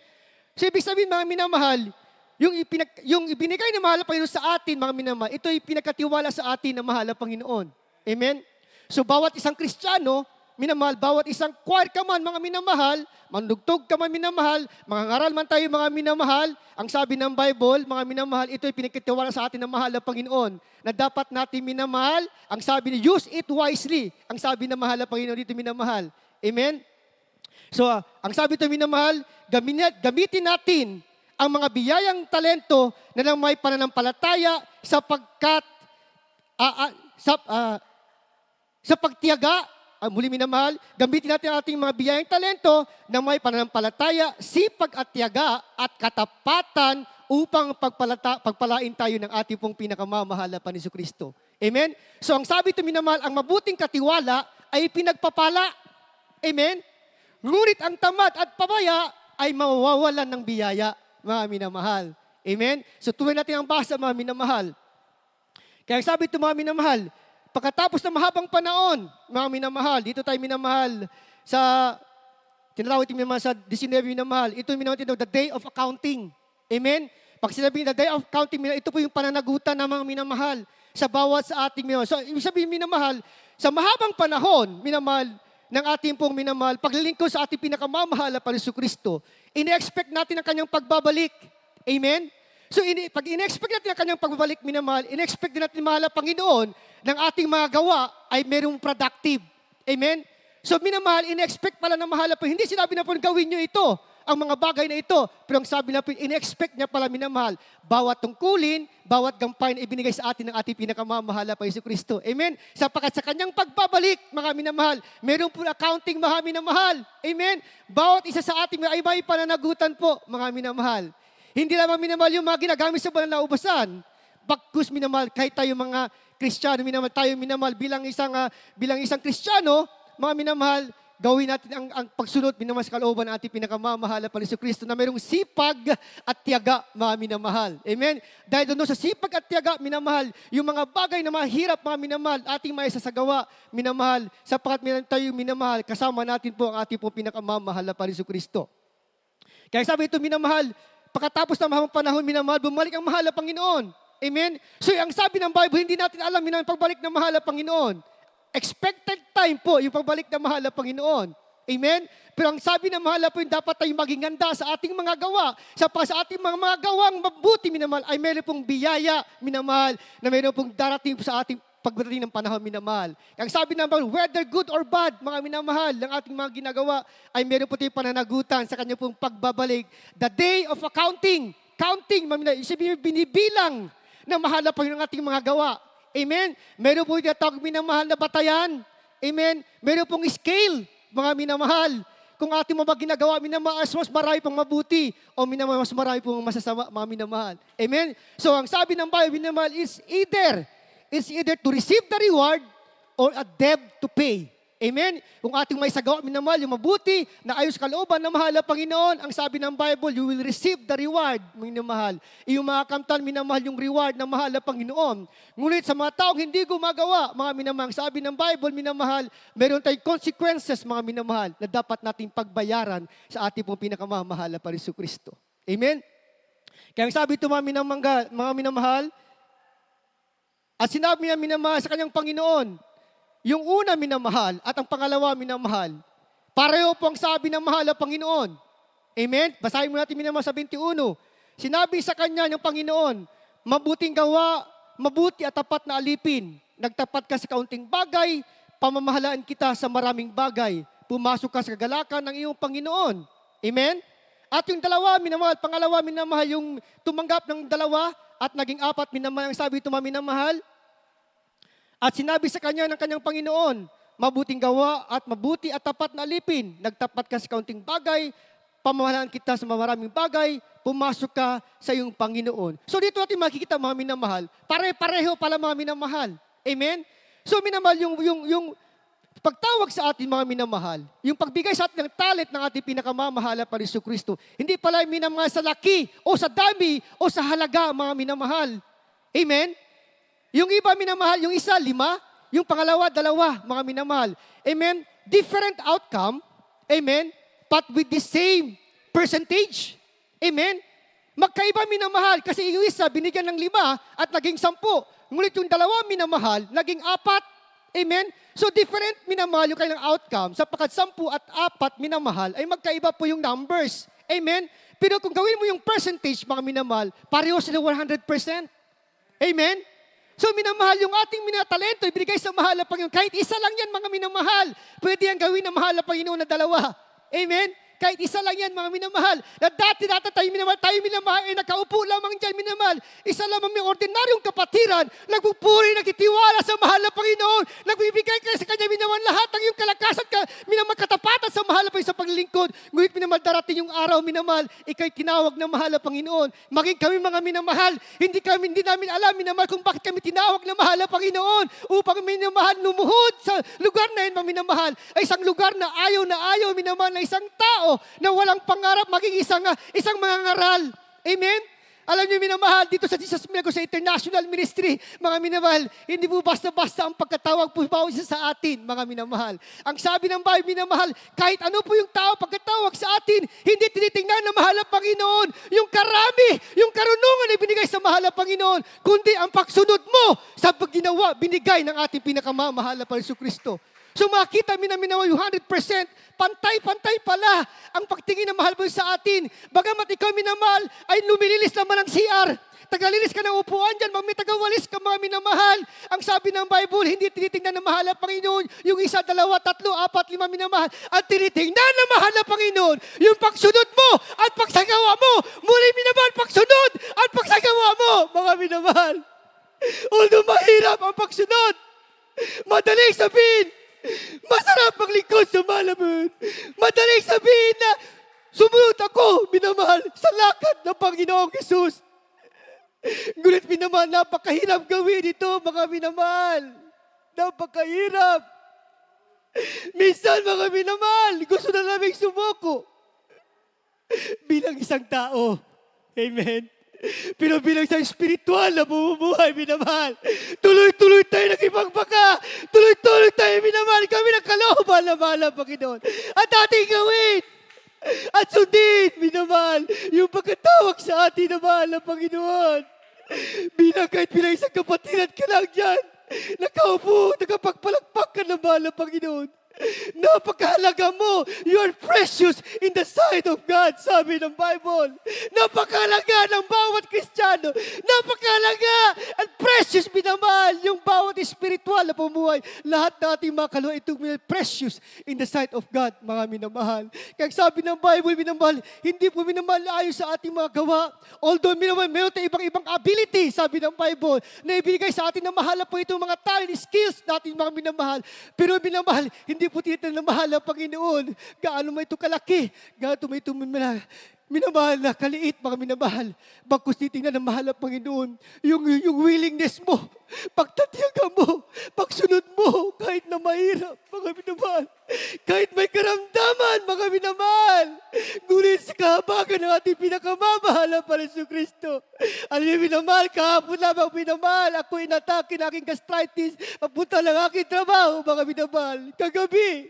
So ibig sabihin mga minamahal, yung ibinigay na mahal na Panginoon sa atin, mga minamahal, ito ay pinagkatiwala sa atin na mahal na Panginoon. Amen? So bawat isang Kristiyano, minamahal, bawat isang choir ka man, mga minamahal, mandugtog ka man, minamahal, mga ngaral man tayo, mga minamahal, ang sabi ng Bible, mga minamahal, ito ay pinagkatiwala sa atin ng mahal na Panginoon, na dapat natin minamahal, ang sabi ni, use it wisely, ang sabi ng mahal na Panginoon dito, minamahal. Amen? So, ang sabi ito, minamahal, gamitin natin ang mga biyayang talento na may pananampalataya sapagkat sa pagtiyaga, muli minamahal, gamitin natin ang ating mga biyayang talento na may pananampalataya, sipag at tiyaga at katapatan upang pagpalain tayo ng ating pong pinakamamahal na Panginoon Kristo. Amen? So ang sabi ito minamahal, ang mabuting katiwala ay pinagpapala. Amen? Ngunit ang tamad at pabaya ay mawawalan ng biyaya, mga minamahal. Amen? So tuloy natin ang basa, mga minamahal. Kaya sabi ito, mga minamahal, pagkatapos ng mahabang panahon, mga minamahal, dito tayo minamahal sa, tinatawag ito minamahal sa 19 minamahal, ito minamahal tinatawag, the day of accounting. Amen? Pag sinabi the day of accounting, ito po yung pananagutan ng mga minamahal sa bawat sa ating minamahal. So, ibig sabihin minamahal, sa mahabang panahon, minamahal, ng ating pong minamahal, paglilingkod sa ating pinakamamahal na Panginoon Kristo, ini-expect natin ang kanyang pagbabalik. Amen? So, pag in-expect natin ang kanyang pagbabalik, minamahal, in-expect din natin mahal na Panginoon ng ating mga gawa ay merong productive. Amen? So, minamahal, in-expect pala ng mahal na Panginoon. Hindi sinabi na po gawin nyo ito, ang mga bagay na ito. Pero ang sabi na po, in-expect niya pala, minamahal, bawat tungkulin, bawat gampay na ibinigay sa atin ng ating pinakamamahal na Panginoon Kristo. Amen? Sapagkat sa kanyang pagbabalik, mga minamahal, meron po accounting, mga minamahal. Amen? Bawat isa sa ating ay may pananagutan po, mga minamahal. Hindi lamang minamahal yung mga ginagamit sa banal na ubasan. Bagkus minamahal, kahit tayo mga Kristiyano, minamahal, tayo minamahal bilang isang Kristiyano, mga minamahal, gawin natin ang pagsunod, minamahal sa kalooban ng ating pinakamamahal na Panginoon Kristo na mayroong sipag at tiyaga, mga minamahal. Amen? Dahil doon sa sipag at tiyaga, minamahal, yung mga bagay na mahirap, mga minamahal, ating maisasagawa, minamahal, sapagkat tayo minamahal, kasama natin po ang ating po pinakamamahal na Panginoon Kristo. Kaya sabi ito, minamahal, pagkatapos ng mahabang panahon, minamahal, bumalik ang mahal na Panginoon. Amen? So, ang sabi ng Bible, hindi natin alam yung pagbalik ng mahal na Panginoon. Expected time po yung pagbalik ng mahal na Panginoon. Amen? Pero ang sabi ng mahal na Panginoon, dapat tayong maging ganda sa ating mga gawa. Sa ating mga gawang mabuti, minamahal, ay meron pong biyaya, minamahal, na meron pong darating sa ating pagdating ng panahon, minamahal. Ang sabi ng Bible, whether good or bad, mga minamahal, ng ating mga ginagawa, ay meron po tayong pananagutan sa kanya pong pagbabalik. The day of accounting, counting, mga binibilang na mahal na Panginoon ng ating mga gawa. Amen? Meron po yung tawag minamahal na batayan. Amen? Meron pong scale, mga minamahal. Kung ating mga ginagawa, minamahal, mas marami pang mabuti. O minamahal, mas marami pong masasama, mga minamahal. Amen? So, ang sabi ng Bible, minamahal, is either to receive the reward or a debt to pay. Amen? Kung ating may sagawa, minamahal, yung mabuti, na ayos kalooban na mahal na Panginoon, ang sabi ng Bible, you will receive the reward, minamahal. Yung mga kamtan, minamahal yung reward na mahal na Panginoon. Ngunit sa mga taong hindi gumagawa, mga minamahal, sabi ng Bible, minamahal, meron tayong consequences, mga minamahal, na dapat nating pagbayaran sa ating pong pinakamamahal na Panginoon Kristo. Amen? Kaya sabi ito, mga minamahal, at sinabi niya minamahal sa kanyang Panginoon, yung una minamahal at ang pangalawa minamahal. Pareho po ang sabi ng mahal na Panginoon. Amen? Basahin mo natin minamahal sa 21. Sinabi sa kanya ng Panginoon, mabuting gawa, mabuti at tapat na alipin. Nagtapat ka sa kaunting bagay, pamamahalaan kita sa maraming bagay. Pumasok ka sa kagalakan ng iyong Panginoon. Amen? At yung dalawa minamahal, pangalawa minamahal, yung tumanggap ng dalawa at naging apat minamahal, ang sabi ito minamahal. At sinabi sa kanya ng kanyang Panginoon, mabuting gawa at mabuti at tapat na alipin. Nagtapat ka sa kaunting bagay, pamamahalaan kita sa maraming bagay, pumasok ka sa iyong Panginoon. So dito natin makikita mga minamahal, pare-pareho pala mga minamahal. Amen? So minamahal yung pagtawag sa atin mga minamahal, yung pagbigay sa atin ng talent ng ating pinakamamahal na Panginoon Kristo, hindi pala minamahal sa laki o sa dami o sa halaga mga minamahal. Amen? Yung iba minamahal, yung isa 5, yung pangalawa 2, mga minamahal. Amen? Different outcome, amen? But with the same percentage. Amen? Magkaiba minamahal kasi yung isa binigyan ng 5 at naging 10. Ngunit yung dalawa minamahal, naging 4. Amen? So different minamahal yung kanilang outcome sapagkat 10 at 4 minamahal ay magkaiba po yung numbers. Amen? Pero kung gawin mo yung percentage, mga minamahal, pareho sila 100%. Amen? So minamahal yung ating minatalento, ibigay sa mahal na Panginoon. Kahit isa lang yan, mga minamahal, pwede yan gawin na mahal na Panginoon na 2. Amen? Kahit isa lang yan, mga minamahal. Na dati tayo minamahal, ay nakaupo lamang dyan, minamahal. Isa lamang may ordinaryong kapatiran, nagpupuri, nagtitiwala sa mahal na Panginoon, nagbibigay ka sa Kanya, minamahal, lahat ng iyong kalakasan ka, minamahal, katapatan sa mahal na Panginoon sa paglilingkod. Ngunit minamahal, darating yung araw, minamahal, ikaw'y tinawag na mahal na Panginoon. Maging kami mga minamahal, hindi namin alam, minamahal, kung bakit kami tinawag na mahal na Panginoon, upang minamahal, lumuhod sa lugar na yun, mga minamahal, ay isang lugar na ayaw, minamahal, na isang tao na walang pangarap maging isang mangangaral. Amen? Alam niyo, minamahal, dito sa Jesus Milagro sa International Ministry, mga minamahal, hindi po basta-basta ang pagkatawag po bawat isa sa atin, mga minamahal. Ang sabi ng Bible, minamahal, kahit ano po yung tao pagkatawag sa atin, hindi tinitingnan na mahal ang Panginoon. Yung karami, yung karunungan na binigay sa mahal ang Panginoon, kundi ang pagsunod mo sa pagginawa, binigay ng ating pinakamamahal na Panginoon Kristo. So makita minawa yung 100%, pantay-pantay pala ang pagtingin ng mahal mo sa atin. Bagamat ikaw minamahal, ay lumililis naman ang CR. Tagalinis ka ng upuan dyan, may tagawalis ka mga minamahal. Ang sabi ng Bible, hindi tinitingnan ng mahal na Panginoon, yung 1, 2, 3, 4, 5 minamahal. Ang tinitingnan ng mahal na Panginoon, yung pagsunod mo at pagsagawa mo. Muli minamahal, pagsunod at pagsagawa mo, mga minamahal. Although mahirap ang pagsunod, madaling sabihin, masarap maglingkod sa malaman. Madaling sabihin na sumunod ako, minamahal, sa lakad ng Panginoong Jesus. Ngunit minamahal, napakahirap gawin ito, mga minamahal. Napakahirap. Minsan, mga minamahal, gusto na namin sumuko. Bilang isang tao. Amen. Pero bilang sa espiritual na bumubuhay, minamahal, tuloy-tuloy tayo nakipagbaka, tuloy-tuloy tayo, minamahal, kami ng kalooban na mahal ang Panginoon. At ating gawin, at sundin, minamahal, yung pagkatawag sa atin na mahal ang Panginoon. Kahit bilang isang kapatiran ka lang dyan, nakaupo, nakapagpalakpak ka na mahal ang Panginoon. Napakahalaga mo. You are precious in the sight of God, sabi ng Bible. Napakahalaga ng bawat Kristiyano. Napakahalaga at precious, minamahal, yung bawat spiritual na pumuhay. Lahat nating mga kaluluwa itong precious in the sight of God, mga minamahal. Kaya sabi ng Bible, minamahal, hindi po minamahal ayon sa ating mga gawa. Although minamahal, meron tayong ibang ability, sabi ng Bible, na ibigay sa atin na mahal po itong mga talent, skills natin, mga minamahal. Pero minamahal, hindi po tinitin na mahal ang Panginoon. Gaano mo ito kalaki? Gaano mo ito minamahal na kaliit, mga minamahal. Bagkus titingnan ng mahal ang Panginoon. Yung willingness mo, pagtatiyaga mo, pagsunod mo, kahit na mahirap, mga minamahal. Kahit may karamdaman, mga minamahal. Ngunit sa kahabagan ng ating pinakamamahal ang Panginoon Kristo. Alam niyo, minamahal, kahapon lamang minamahal, ako inatake ng aking gastritis, papunta lang aking trabaho, mga minamahal. Kagabi,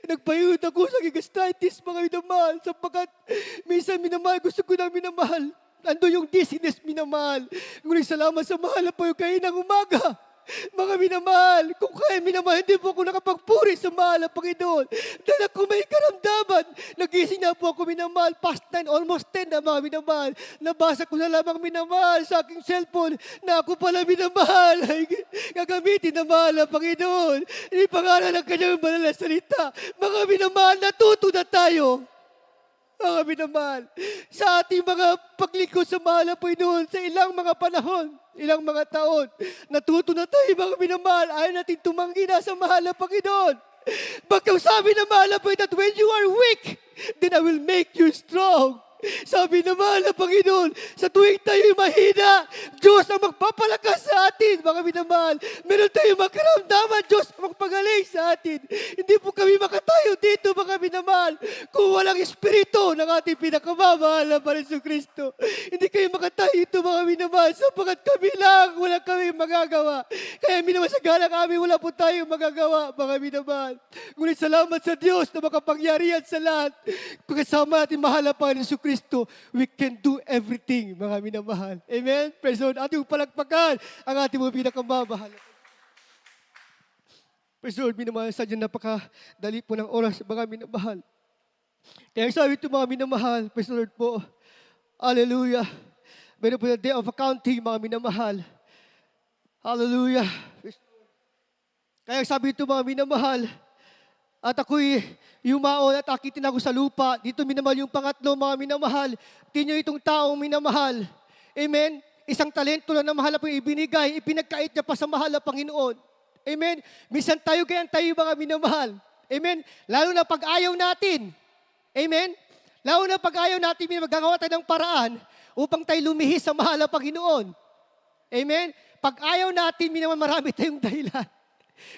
nagpayod ako sa aking gastritis, mga minamahal, sapagkat minsan minamahal, gusto ko na minamahal. Ando yung dizziness, minamahal. Ngunit salamat sa mahal po yung kayo ng umaga. Mga minamahal, kung kaya minamahal, hindi po ako nakapagpuri sa mahal na Panginoon. Dahil ako may karamdaman. Nagising na po ako minamahal, past 9, almost 10 na mga minamahal. Nabasa ko na lamang minamahal sa aking cellphone na ako pala minamahal ay gagamitin na mahal na Panginoon. Hindi pangalan ng kanyang banal na salita. Mga minamahal, natuto na tayo. Mga minamahal, sa ating mga paglingkod sa mahal na Panginoon sa ilang mga panahon, ilang mga taon, natuto na tayo, mga minamahal, ayaw natin tumanggi na sa mahal na Panginoon. Bagkaw sabi ng mahal na Panginoon that when you are weak, then I will make you strong. Sabi ng mahal na Panginoon, sa tuwing tayo'y mahina, Diyos ang magpapalakas sa atin, mga minamahal. Meron tayong makaramdaman, Diyos ang magpapagaling sa atin. Hindi po kami makatayo dito, mga minamahal, kung walang Espiritu ng ating pinakamamahal na Panginoon Kristo. Hindi kayo makatayo dito, mga minamahal, sapagkat kami lang, wala kami magagawa. Kaya minamahal sa galang amin, wala po tayong magagawa, mga minamahal. Ngunit salamat sa Diyos na makapangyarihan sa lahat. Kasama natin mahal na Panginoon Kristo, we can do everything, mga minamahal. Amen? Praise the Lord. Ating palagpakan ang ating mga pinakamamahal. Praise the Lord, minamahal, sadyang napakadali po ng oras, mga minamahal. Kaya sabi ito, mga minamahal, praise the Lord po, hallelujah. Meron po na day of accounting, mga minamahal. Hallelujah. Kaya sabi ito, mga minamahal, at ako'y yumaon at akitin ako sa lupa. Dito minamahal yung pangatlo, mga minamahal. Tinyo itong taong minamahal. Amen? Isang talento lang na mahal na po ibinigay, ipinagkait niya pa sa mahal na Panginoon. Amen? Minsan tayo ganyan tayo, mga minamahal. Amen? Lalo na pag ayaw natin. Amen? Lalo na pag ayaw natin, magagawa tayo ng paraan upang tayo lumihis sa mahal na Panginoon. Amen? Pag ayaw natin, minamahal, marami tayong dahilan.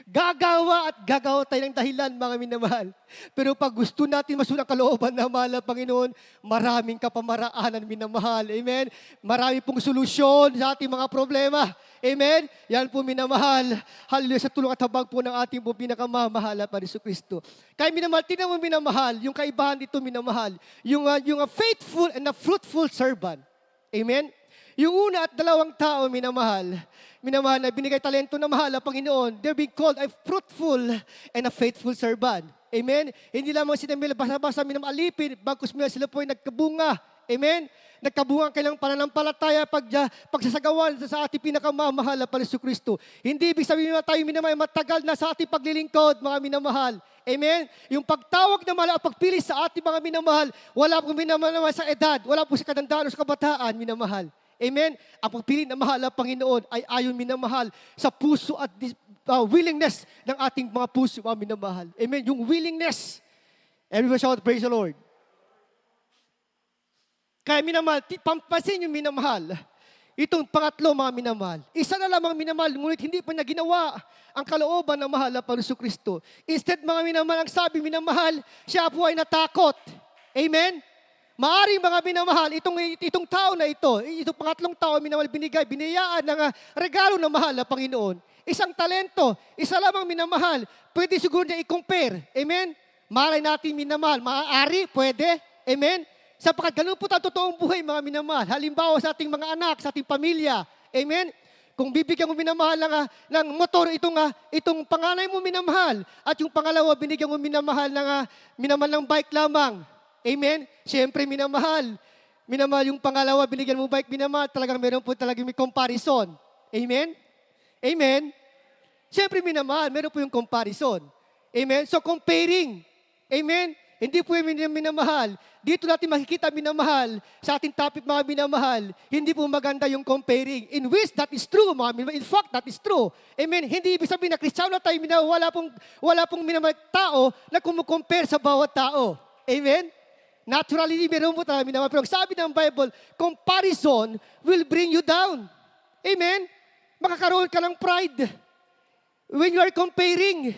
Gagawa at gagawa tayo ng dahilan, mga minamahal. Pero pag gusto natin masunang kalooban na mahal na Panginoon, maraming kapamaraanan, minamahal. Amen? Marami pong solusyon sa ating mga problema. Amen? Yan po, minamahal. Hallelujah, sa tulong at habag po ng ating po pinakamamahal na Panginoon Kristo. Kaya minamahal, tingnan mo, minamahal, yung kaibahan dito, minamahal. Yung faithful and a fruitful servant. Amen? Yung una at dalawang tao, minamahal, na binigay talento na mahal na Panginoon, they're being called a fruitful and a faithful servant. Amen? Hindi lamang sila basa-basa minamalipin, bagkus sila po ay nagkabunga. Amen? Nagkabunga ang kailang pananampalataya pagsasagawan sa ating pinakamamahal na Panginoon Kristo. Hindi ibig sabihin na tayo minamahal, matagal na sa ating paglilingkod, mga minamahal. Amen? Yung pagtawag na mahal at pagpili sa ating mga minamahal, wala pong minamahal sa edad, wala po sa katandaan o sa kabataan, minamahal. Amen? Ang pagpili na mahal ng Panginoon ay ayon minamahal sa puso at willingness ng ating mga puso, mga minamahal. Amen? Yung willingness. Everyone shout, praise the Lord. Kaya minamahal, pampasin yung minamahal. Itong pangatlo, mga minamahal. Isa na lamang minamahal, ngunit hindi pa niya ginawa ang kalooban ng mahal na Panginoon Kristo. Instead, mga minamahal, ang sabi minamahal, siya po ay natakot. Amen? Maaring mga minamahal, itong tao na itong pangatlong tao minamahal, biniyaan ng regalo ng mahal na Panginoon. Isang talento, isa lamang minamahal, pwede siguro niya i-compare. Amen? Malay natin minamahal, maaari, pwede. Amen? Sapagkat ganun po ang totoong buhay, mga minamahal. Halimbawa sa ating mga anak, sa ating pamilya. Amen? Kung bibigyan mo minamahal ng motor, itong panganay mo minamahal, at yung pangalawa, binigyan mo minamahal ng bike lamang. Amen? Siyempre, minamahal. Minamahal yung pangalawa, binigyan mo bike, minamahal. Talagang meron po talagang may comparison. Amen? Amen? Siyempre, minamahal. Meron po yung comparison. Amen? So, comparing. Amen? Hindi po yung minamahal. Dito natin makikita, minamahal, sa ating topic, mga minamahal, hindi po maganda yung comparing. In which that is true, mga minamahal. In fact, that is true. Amen? Hindi ibig sabihin na Kristiyano tayo, wala pong minamahal tao na kumukompare sa bawat tao. Amen? Naturally, meron po tayo minamahal. Pero sabi ng Bible, comparison will bring you down. Amen? Makakaroon ka ng pride. When you are comparing.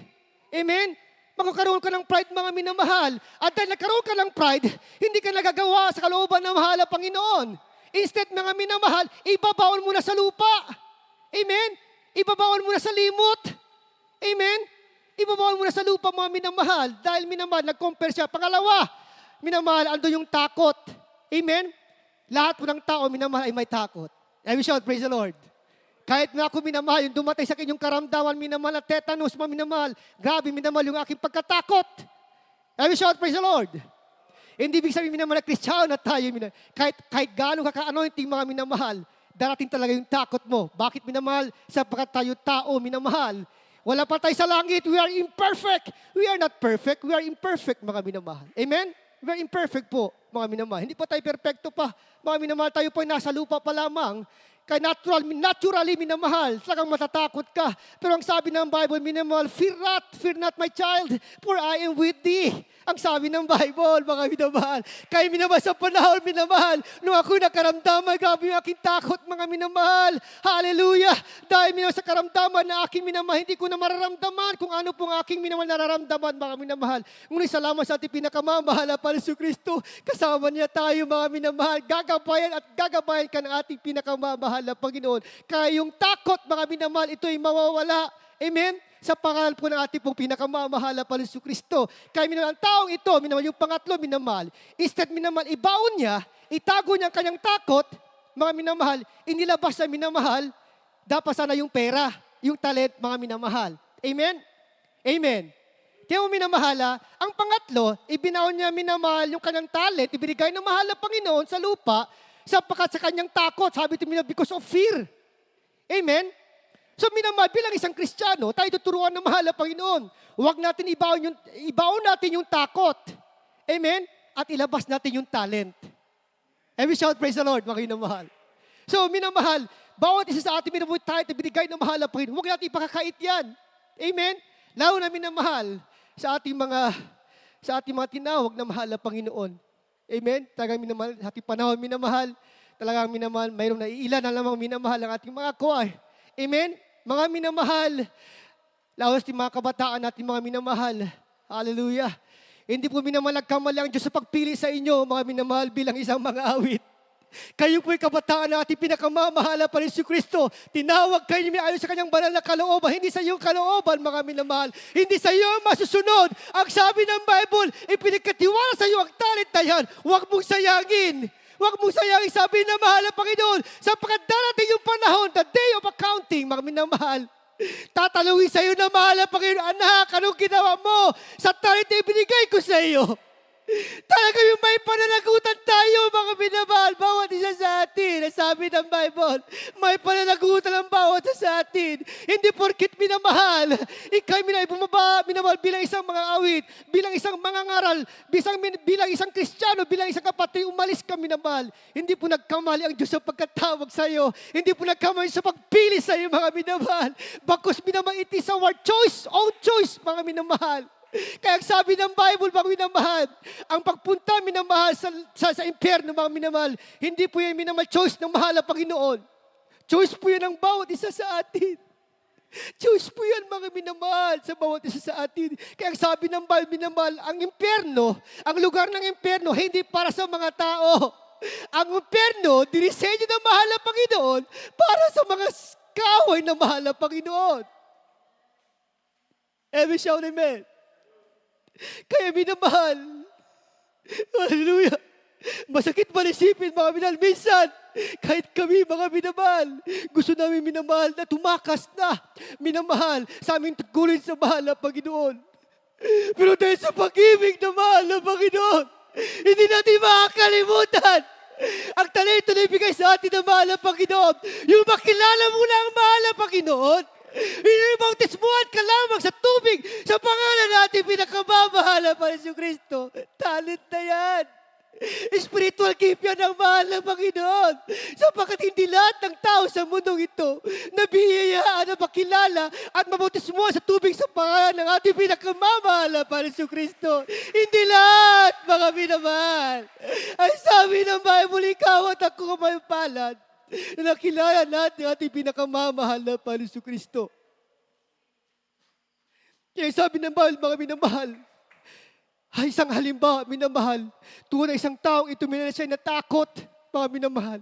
Amen? Makakaroon ka ng pride, mga minamahal. At dahil nagkaroon ka ng pride, hindi ka nagagawa sa kalooban ng mahal na Panginoon. Instead, mga minamahal, ibabaon mo na sa lupa. Amen? Ibabaon mo na sa limot. Amen? Ibabaon mo na sa lupa, mga minamahal. Dahil minamahal, nag-compare siya. Pangalawa, minamahal, ando yung takot. Amen? Lahat po ng tao, minamahal, ay may takot. I will shout, praise the Lord. Kahit na ako minamahal, yung dumatay sa akin yung karamdaman, minamahal, at tetanus, minamahal, grabe, minamahal yung aking pagkatakot. I will shout, praise the Lord. Hindi ibig sabihin, minamahal, Kristiyano na tayo, kahit gaano ka-anointing, mga minamahal, darating talaga yung takot mo. Bakit minamahal? Sapagkat tayo tao, minamahal. Wala pa tayo sa langit, we are imperfect. We are not perfect, we are imperfect, mga minamahal. Amen? We are imperfect po, mga minamahal. Hindi pa tayo perfecto pa. Mga minamahal, tayo po ay nasa lupa pa lamang. Kaya naturally minamahal, talagang matatakot ka. Pero ang sabi ng Bible, minamahal, fear not my child, for I am with thee. Ang sabi ng Bible, mga minamahal. Kaya minamahal sa panahon, minamahal. Nung ako nakaramdaman, grabe yung aking takot, mga minamahal. Hallelujah! Dahil minamahal sa karamdaman na aking minamahal, hindi ko na mararamdaman kung ano pong aking minamahal nararamdaman, mga minamahal. Ngunit salamat sa ating pinakamamahal na Panginoon Kristo. Kasama niya tayo, mga minamahal. Gagabayan at gagabayan ka ng ating pinakamamahal na Panginoon. Kaya yung takot, mga minamahal, ito'y mawawala. Amen? Sa pangalan po ng ating pong pinakamamahal na Panginoon Kristo. Kaya minamahal, ang taong ito, minamahal, yung pangatlo, minamahal. Instead, minamahal, ibaon niya, itago niya ang kanyang takot, mga minamahal, inilabas na minamahal, dapat sana yung pera, yung talent, mga minamahal. Amen? Amen. Kaya mo minamahala, ang pangatlo, ibinaon niya minamahal yung kanyang talent, ibinigay ng mahal na Panginoon sa lupa, sapagkat sa kanyang takot, sabi ito minamahal, because of fear. Amen? So minamahal, bilang isang Kristiyano, tayo tuturuan ng mahal na Panginoon. Huwag natin ibaon natin yung takot. Amen? At ilabas natin yung talent. And we shout, praise the Lord, mga minamahal. So minamahal, bawat isa sa ating minamahal tayo at binigay ng mahal na Panginoon. Huwag natin ipakakait yan. Amen? Lalo na minamahal sa ating mga tinawag na mahal na Panginoon. Amen? Talagang minamahal, sa ating panahon minamahal, talagang minamahal, mayroong naiilan na lamang minamahal ang ating mga choir. Amen? Mga minamahal, laos ng mga kabataan natin mga minamahal. Hallelujah. Hindi po minamahal nagkamali ang Diyos sa pagpili sa inyo, mga minamahal, bilang isang mga awit. Kayo po'y kabataan natin pinakamamahal na Panginoon Kristo. Tinawag kayo niyo ayon sa kanyang banal na kalooban. Hindi sa iyong kalooban, mga minamahal. Hindi sa iyo masusunod. Ang sabi ng Bible, ipinagkatiwala sa iyo ang talent na yan. Huwag mong sayangin. Huwag mong sayangin, sabi ng mahal na Panginoon, sapagkat darating yung panahon, the day of accounting, mga minamahal. Tatanungin sa iyo ng mahal na Panginoon, anak, anong ginawa mo sa talent na ibinigay ko sa iyo? Talaga yung may pananagutan tayo, mga minamahal, bawat isa sa atin. Sabi ng Bible, may pananagutan ang bawat isa sa atin. Hindi porkit minamahal, ikay minamahal bilang isang mga awit, bilang isang mangangaral, bilang isang Kristiyano, bilang isang kapatid, umalis ka minamahal. Hindi po nagkamali ang Diyos sa pagkatawag sa iyo. Hindi po nagkamali sa pagpili sa iyo, mga minamahal. Bagkus minamahal, it is our choice, own choice, mga minamahal. Kaya sabi ng Bible, mga minamahal, ang pagpunta minamahal sa impyerno, mga minamahal, hindi po yan minamahal choice ng mahal na Panginoon. Choice po yan ng bawat isa sa atin. Choice po yan, mga minamahal, sa bawat isa sa atin. Kaya sabi ng Bible, minamahal, ang impyerno, ang lugar ng impyerno, hindi para sa mga tao. Ang impyerno, dinisenyo ng mahal na Panginoon para sa mga kaaway ng mahal na Panginoon. Every shout, amen. Kaya minamahal, hallelujah, masakit man isipin, mga minamahal, minsan, kahit kami, mga minamahal, gusto namin minamahal na tumakas na, minamahal, sa aming tugulin sa mahal na Panginoon. Pero dahil sa pag-ibig na mahal na Panginoon, hindi natin makakalimutan ang talento na ibigay sa atin ng mahal na Panginoon. Yung makilala mo na ang mahal na Panginoon, inibautismuhan ka lamang sa tubig sa pangalan natin pinakamamahal na Panginoon Kristo. Talent na yan. Spiritual gift yan ng mahal na Panginoon. Sapagkat hindi lahat ng tao sa mundong ito nabihiyaan na makilala at mabautismuhan sa tubig sa pangalan ng ating pinakamamahal na Panginoon Kristo. Hindi lahat, mga minamahal. Ay sabi ng Bible, ikaw at ako may palad na nakilala natin ating pinakamamahal na Panginoon Kristo. Kaya sabi ng Bible, mga minamahal, ay isang halimbawa, minamahal, tunay isang taong ito siya natakot, mga minamahal.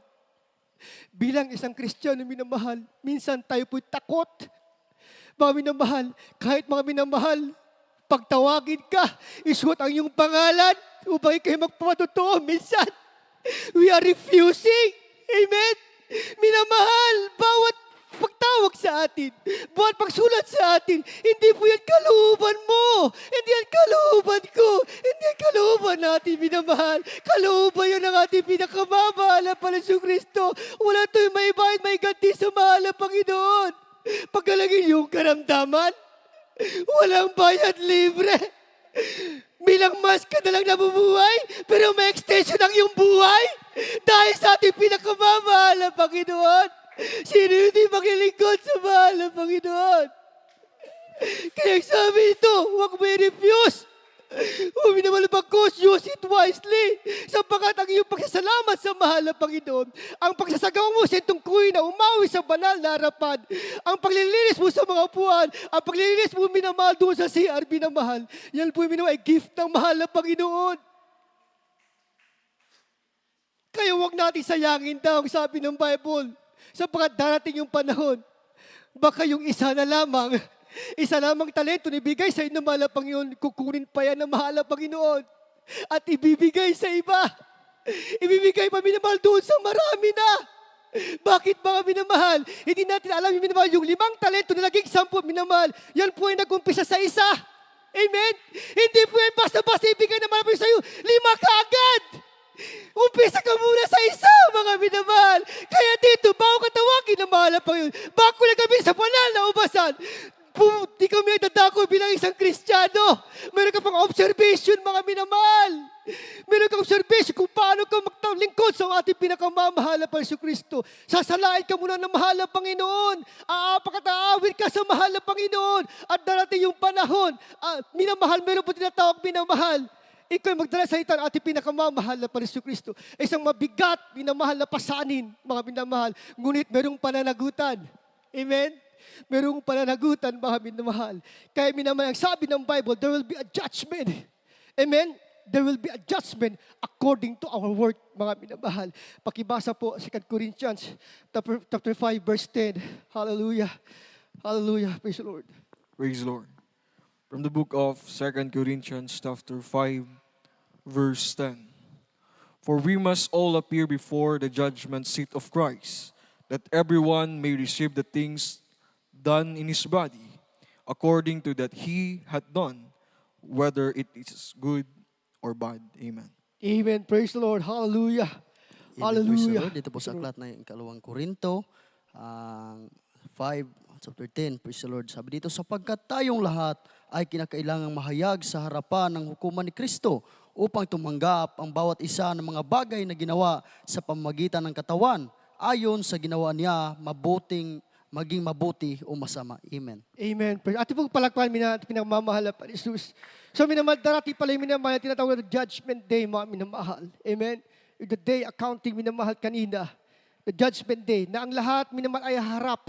Bilang isang Kristiyano, minamahal, minsan tayo po'y takot. Mga minamahal, kahit mga minamahal, pagtawagin ka, isuot ang iyong pangalan, upang kayo magpapatotoo, minsan, we are refusing. Amen? Minamahal, bawat pagtawag sa atin, bawat pagsulat sa atin, hindi po yan kalooban mo. Hindi yan kalooban ko. Hindi yan kalooban natin, minamahal. Kalooban yan ang ating pinakamamahal na Panginoon Kristo. Wala ito'y may bayad, may ganti sa mahal na Panginoon. Pagkalagin yung karamdaman, walang bayad, libre. Bilang mas ka na lang nabubuhay, pero may extension ang iyong buhay dahil sa ating pinakamamahal na Panginoon. Sino hindi maglilingkod sa mahal na Panginoon? Kaya sabi ito, huwag mo i-refuse. Huwag minamahal na bagkus, use it wisely. Sapagkat ang iyong pagsasalamat sa mahal na Panginoon, ang pagsasagawa mo sa tungkuin na umawi sa banal na harapan, ang paglilinis mo sa mga puwan, ang paglilinis mo minamahal doon sa CR minamahal, yan po yung minamahal ay gift ng mahal na Panginoon. Kaya huwag natin sayangin daw, sabi ng Bible, sapagkat darating yung panahon, baka yung isa lamang talento na ibigay sa inyo, mahal na Panginoon, kukunin pa yan ng mahal na Panginoon at ibibigay sa iba. Ibibigay pa minamahal doon sa marami na. Bakit mga minamahal? Hindi natin alam yung minamahal, yung 5 talento na naging 10 minamahal, yan po ay nag-umpisa sa isa. Amen? Hindi po yan basta-basta ibigay na marami sa iyo. 5 kaagad. Umpisa ka muna sa isa, mga minamahal. Kaya dito, bago ka tawagin ng mahal na Panginoon, bago na kami sa banal na ubasan, di kami dadako bilang isang Kristiyano. Meron ka pang observation, mga minamahal. Meron kang observation kung paano ka magtalingkod sa ating pinakamamahal na Panginoon Kristo. Sasalain ka muna ng mahal na Panginoon. Aawit ka sa mahal na Panginoon. At darating yung panahon, minamahal, meron po tinatawag minamahal. Ikaw magdala sa itan ating pinakamamahal na Panginoon Kristo. Isang mabigat, minamahal na pasanin, mga minamahal. Ngunit merong pananagutan. Amen? Merong pananagutan, mga minamahal. Kaya minamahal, ang sabi ng Bible, there will be a judgment. Amen? There will be a judgment according to our work, mga minamahal. Pakibasa po, 2 Corinthians chapter 5, verse 10. Hallelujah. Hallelujah. Praise the Lord. Praise the Lord. From the book of 2 Corinthians chapter 5, verse 10. For we must all appear before the judgment seat of Christ, that everyone may receive the things done in his body, according to that he had done, whether it is good or bad. Amen. Amen. Praise the Lord. Hallelujah. Praise the Hallelujah. Lord. Dito po sa aklat na yung 2 Korinto, 5, chapter 10, praise the Lord. Sabi dito, sapagkat tayong lahat ay kinakailangang mahayag sa harapan ng hukuman ni Kristo upang tumanggap ang bawat isa ng mga bagay na ginawa sa pamamagitan ng katawan ayon sa ginawa niya, maging mabuti o masama. Amen. Amen. Ating pong palakpan, pinamamahal na Panginoon Jesus. So minamahal, darating pala yung minamahal, tinatawag na judgment day, mga minamahal. Amen. The day accounting, minamahal kanina. The judgment day, na ang lahat minamahal ay harap.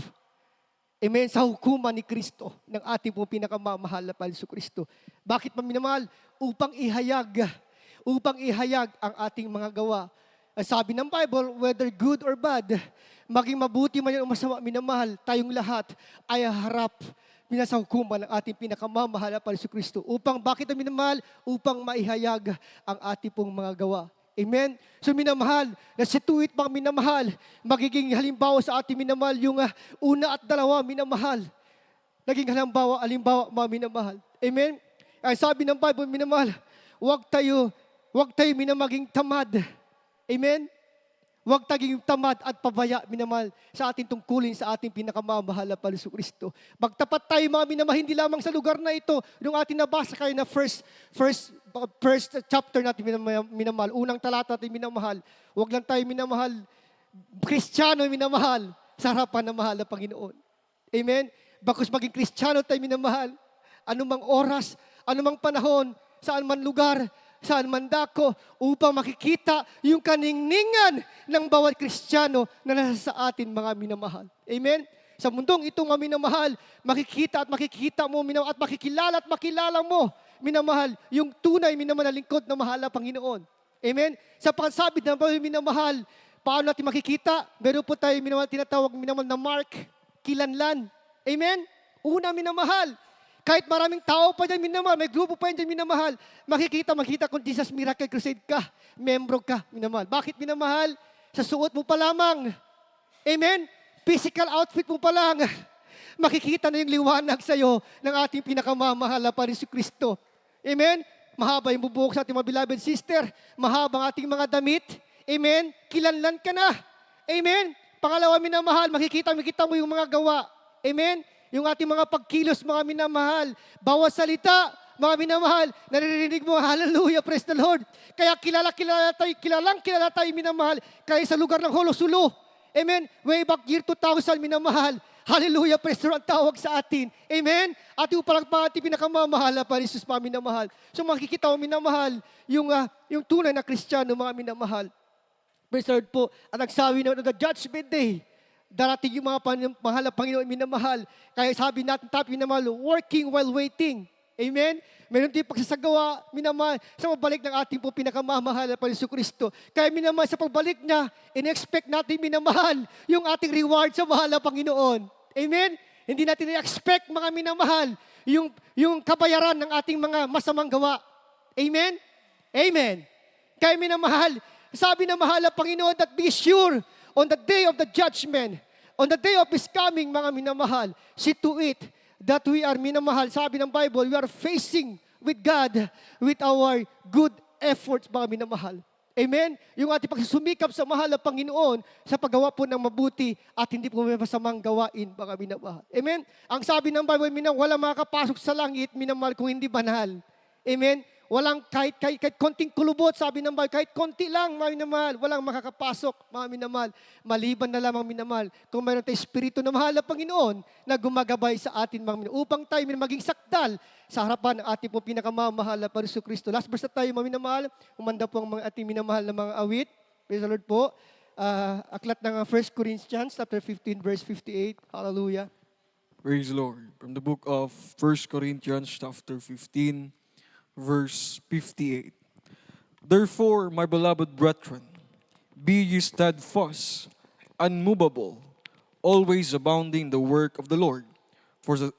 Amen. Sa hukuman ni Kristo, ng ating pong pinakamamahal na Panginoon Kristo. Bakit pa minamahal? Upang ihayag ang ating mga gawa. Ang sabi ng Bible, whether good or bad, maging mabuti man yan o masama, minamahal, tayong lahat ay harap sa hukuman ng ating pinakamamahal na Panginoon Kristo. Bakit ang minamahal? Upang maihayag ang ating pong mga gawa. Amen? So minamahal, nasituit pang minamahal, magiging halimbawa sa ating minamahal, yung una at dalawa, minamahal. Naging halimbawa, mga minamahal. Amen? Ay sabi ng Bible, minamahal, huwag tayo minamaging tamad. Amen? Huwag taging tamad at pabaya, minamahal, sa ating tungkulin sa ating pinakamamahal na Panginoon Kristo. Magtapat tayo, mga minamahal, hindi lamang sa lugar na ito, nung ating nabasa kayo na first chapter natin, minamahal, unang talata natin, minamahal. Huwag lang tayo, minamahal, Kristiyano, minamahal, sa harapan ng mahal na Panginoon. Amen? Bakos maging Kristiyano tayo, minamahal, anumang oras, anumang panahon, saan man lugar, saan man dako, upang makikita yung kaningningan ng bawat Kristiyano na nasa sa atin, mga minamahal. Amen? Sa mundong ito, mga minamahal, makikita mo, minamahal, at makilala mo, minamahal, yung tunay, minamahal, na lingkod na mahal na Panginoon. Amen? Sa pagsabi ng minamahal, paano natin makikita? Meron po tayo, minamahal, tinatawag minamahal na mark, kilanlan. Amen? Una, minamahal. Kahit maraming tao pa dyan, minamahal, may grupo pa dyan, minamahal, makikita kung Jesus Miracle Crusade ka, membro ka, minamahal. Bakit minamahal? Sa suot mo pa lamang. Amen? Physical outfit mo pa lang. Makikita na yung liwanag sa'yo ng ating pinakamamahal na Panginoon Kristo. Amen? Mahaba yung bubuhok sa ating mga beloved sister. Mahabang ating mga damit. Amen? Kilanlan ka na. Amen? Pangalawa, minamahal, makikita mo yung mga gawa. Amen? Yung ating mga pagkilos, mga minamahal. Bawat salita, mga minamahal, naririnig mo, hallelujah, praise the Lord. Kaya kilalang kilala tayo, minamahal, kaya sa lugar ng holo-sulo. Amen? Way back year 2000, minamahal. Hallelujah, praise the Lord, ang tawag sa atin. Amen? At yung palagpahan ating pinakamamahal na pa Jesus pa minamahal. So makikita mo minamahal yung tunay na Kristiyano, mga minamahal. Praise the Lord po. At nagsabi naman na the judgment day, darating yung mga mahal na Panginoon minamahal. Kaya sabi natin, minamahal, working while waiting. Amen? Meron tayong pagsasagawa, minamahal, sa pagbalik ng ating po pinakamamahal na Panginoon Kristo. Kaya minamahal, sa pagbalik niya, in-expect natin minamahal yung ating reward sa mahal na Panginoon. Amen? Hindi natin i-expect, mga minamahal, yung kabayaran ng ating mga masamang gawa. Amen? Amen. Kaya minamahal, sabi na mahal na Panginoon, that be sure on the day of the judgment, on the day of His coming, mga minamahal, see to it that we are minamahal. Sabi ng Bible, we are facing with God with our good efforts, mga minamahal. Amen? Yung ating pagsusumikap sa mahal na Panginoon sa paggawa po ng mabuti at hindi po may masamang gawain, mga minamahal. Amen? Ang sabi ng Bible, wala makakapasok sa langit, minamahal, kung hindi banal. Amen? Walang kahit konting kulubot, sabi ng Bible, kahit konti lang, mga minamahal, walang makakapasok, mga minamahal. Maliban na lamang minamahal, kung mayroon tayong Espiritu na mahal na Panginoon na gumagabay sa atin, mga minamahal, upang tayo maging sakdal sa harapan ng ating po pinakamamahal na Panginoon Kristo. Last verse na tayo, mga minamahal. Umanda po ang mga ating minamahal na mga awit. Praise the Lord po. Aklat ng 1 Corinthians chapter 15, verse 58. Hallelujah. Praise the Lord. From the book of 1 Corinthians chapter 15, verse 58. Therefore, my beloved brethren, be ye steadfast, unmovable, always abounding in the work of the Lord,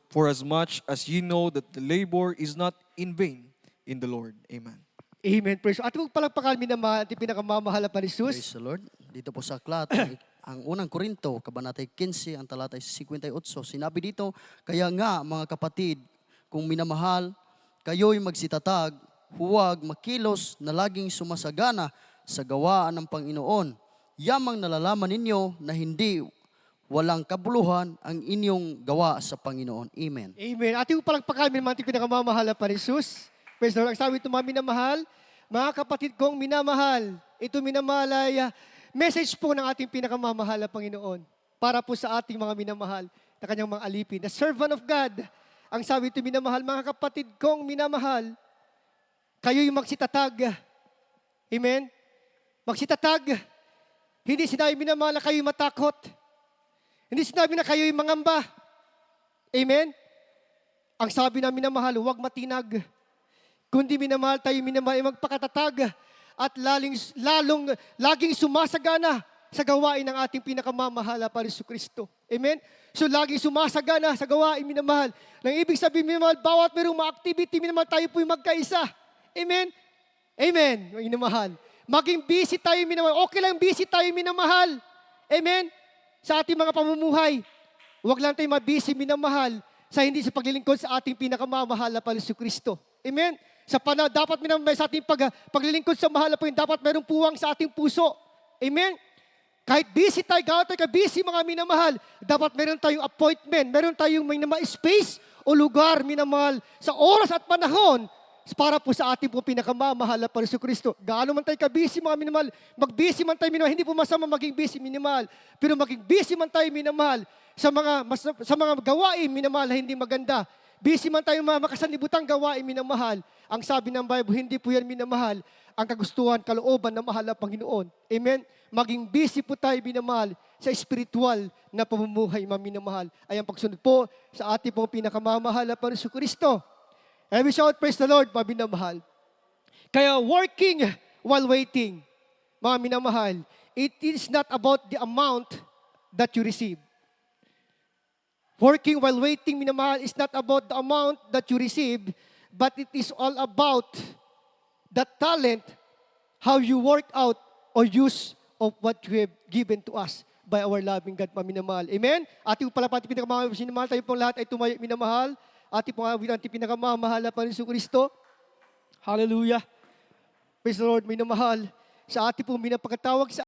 for as much as ye know that the labor is not in vain in the Lord. Amen. Amen. Praise. At kung palagpakan minamahal, ating pinakamamahal na Praise Panginoon. the Lord. Dito po sa aklat, ang unang Korinto, kabanatay 15, ang talatay 58, sinabi dito, kaya nga mga kapatid, kung minamahal, kayo'y magsitatag, huwag makilos na laging sumasagana sa gawaan ng Panginoon. Yamang nalalaman ninyo na hindi walang kabuluhan ang inyong gawa sa Panginoon. Amen. Amen. Ating palagpakan minamahal, ating pinakamamahal na Panginoon. Praise the Lord. Ang sabi ito, mga minamahal, mga kapatid kong minamahal, ito minamahal ay message po ng ating pinakamamahal na Panginoon para po sa ating mga minamahal na kanyang mga alipin. The servant of God. Ang sabi ito, minamahal, mga kapatid kong minamahal, kayo'y magsitatag. Amen? Magsitatag. Hindi sinabi minamahal na kayo'y matakot. Hindi sinabi na kayo'y mangamba. Amen? Ang sabi na minamahal, huwag matinag. Kundi minamahal tayo, minamahal ay magpakatatag at laging sumasagana sa gawain ng ating pinakamamahal na Panginoon Kristo. Amen? So laging sumasagana sa gawain, minamahal. Nang ibig sabihin, minamahal, bawat mayroong mga activity, minamahal, tayo po'y magkaisa. Amen? Amen, minamahal. Maging busy tayo, minamahal. Okay lang busy tayo, minamahal. Amen? Sa ating mga pamumuhay. Huwag lang tayo mabusy, minamahal, sa hindi sa paglilingkod sa ating pinakamamahal na Panginoon Kristo. Amen? Dapat minamahal sa ating paglilingkod sa mahal na Panginoon, dapat mayroong puwang sa ating puso. Amen? Kahit busy tayo, gano'n tayo ka-busy, mga minamahal, dapat meron tayong appointment, meron tayong may space o lugar, minamahal, sa oras at panahon para po sa ating po pinakamamahal na Panginoon Kristo. Gaano man tayo ka-busy, mga minamahal, mag-busy man tayo, minamahal, hindi po masama maging busy, minamahal, pero maging busy man tayo, minamahal, sa mga gawain, minamahal, na hindi maganda. Busy man tayo makasanibutang gawain, minamahal. Ang sabi ng Bible, hindi po yan, minamahal, ang kagustuhan, kalooban ng mahal na Panginoon. Amen? Maging busy po tayo, minamahal, sa spiritual na pamumuhay, minamahal. Ay ang pagsunod po sa ating pong pinakamamahal na Panginoon Kristo. And we shout, praise the Lord, mga minamahal. Kaya working while waiting, mga minamahal, it is not about the amount that you receive. Working while waiting, minamahal, is not about the amount that you receive, but it is all about the talent, how you work out or use of what you have given to us by our loving God, minamahal. Amen? Ating palapati pinakamamahal, sinamahal tayo pong lahat ay tumayo, minamahal. Ating pong awit, ating pinakamamahal na Panginoon Kristo. Hallelujah. Praise the Lord, minamahal. Sa ating pong minapagkatawag sa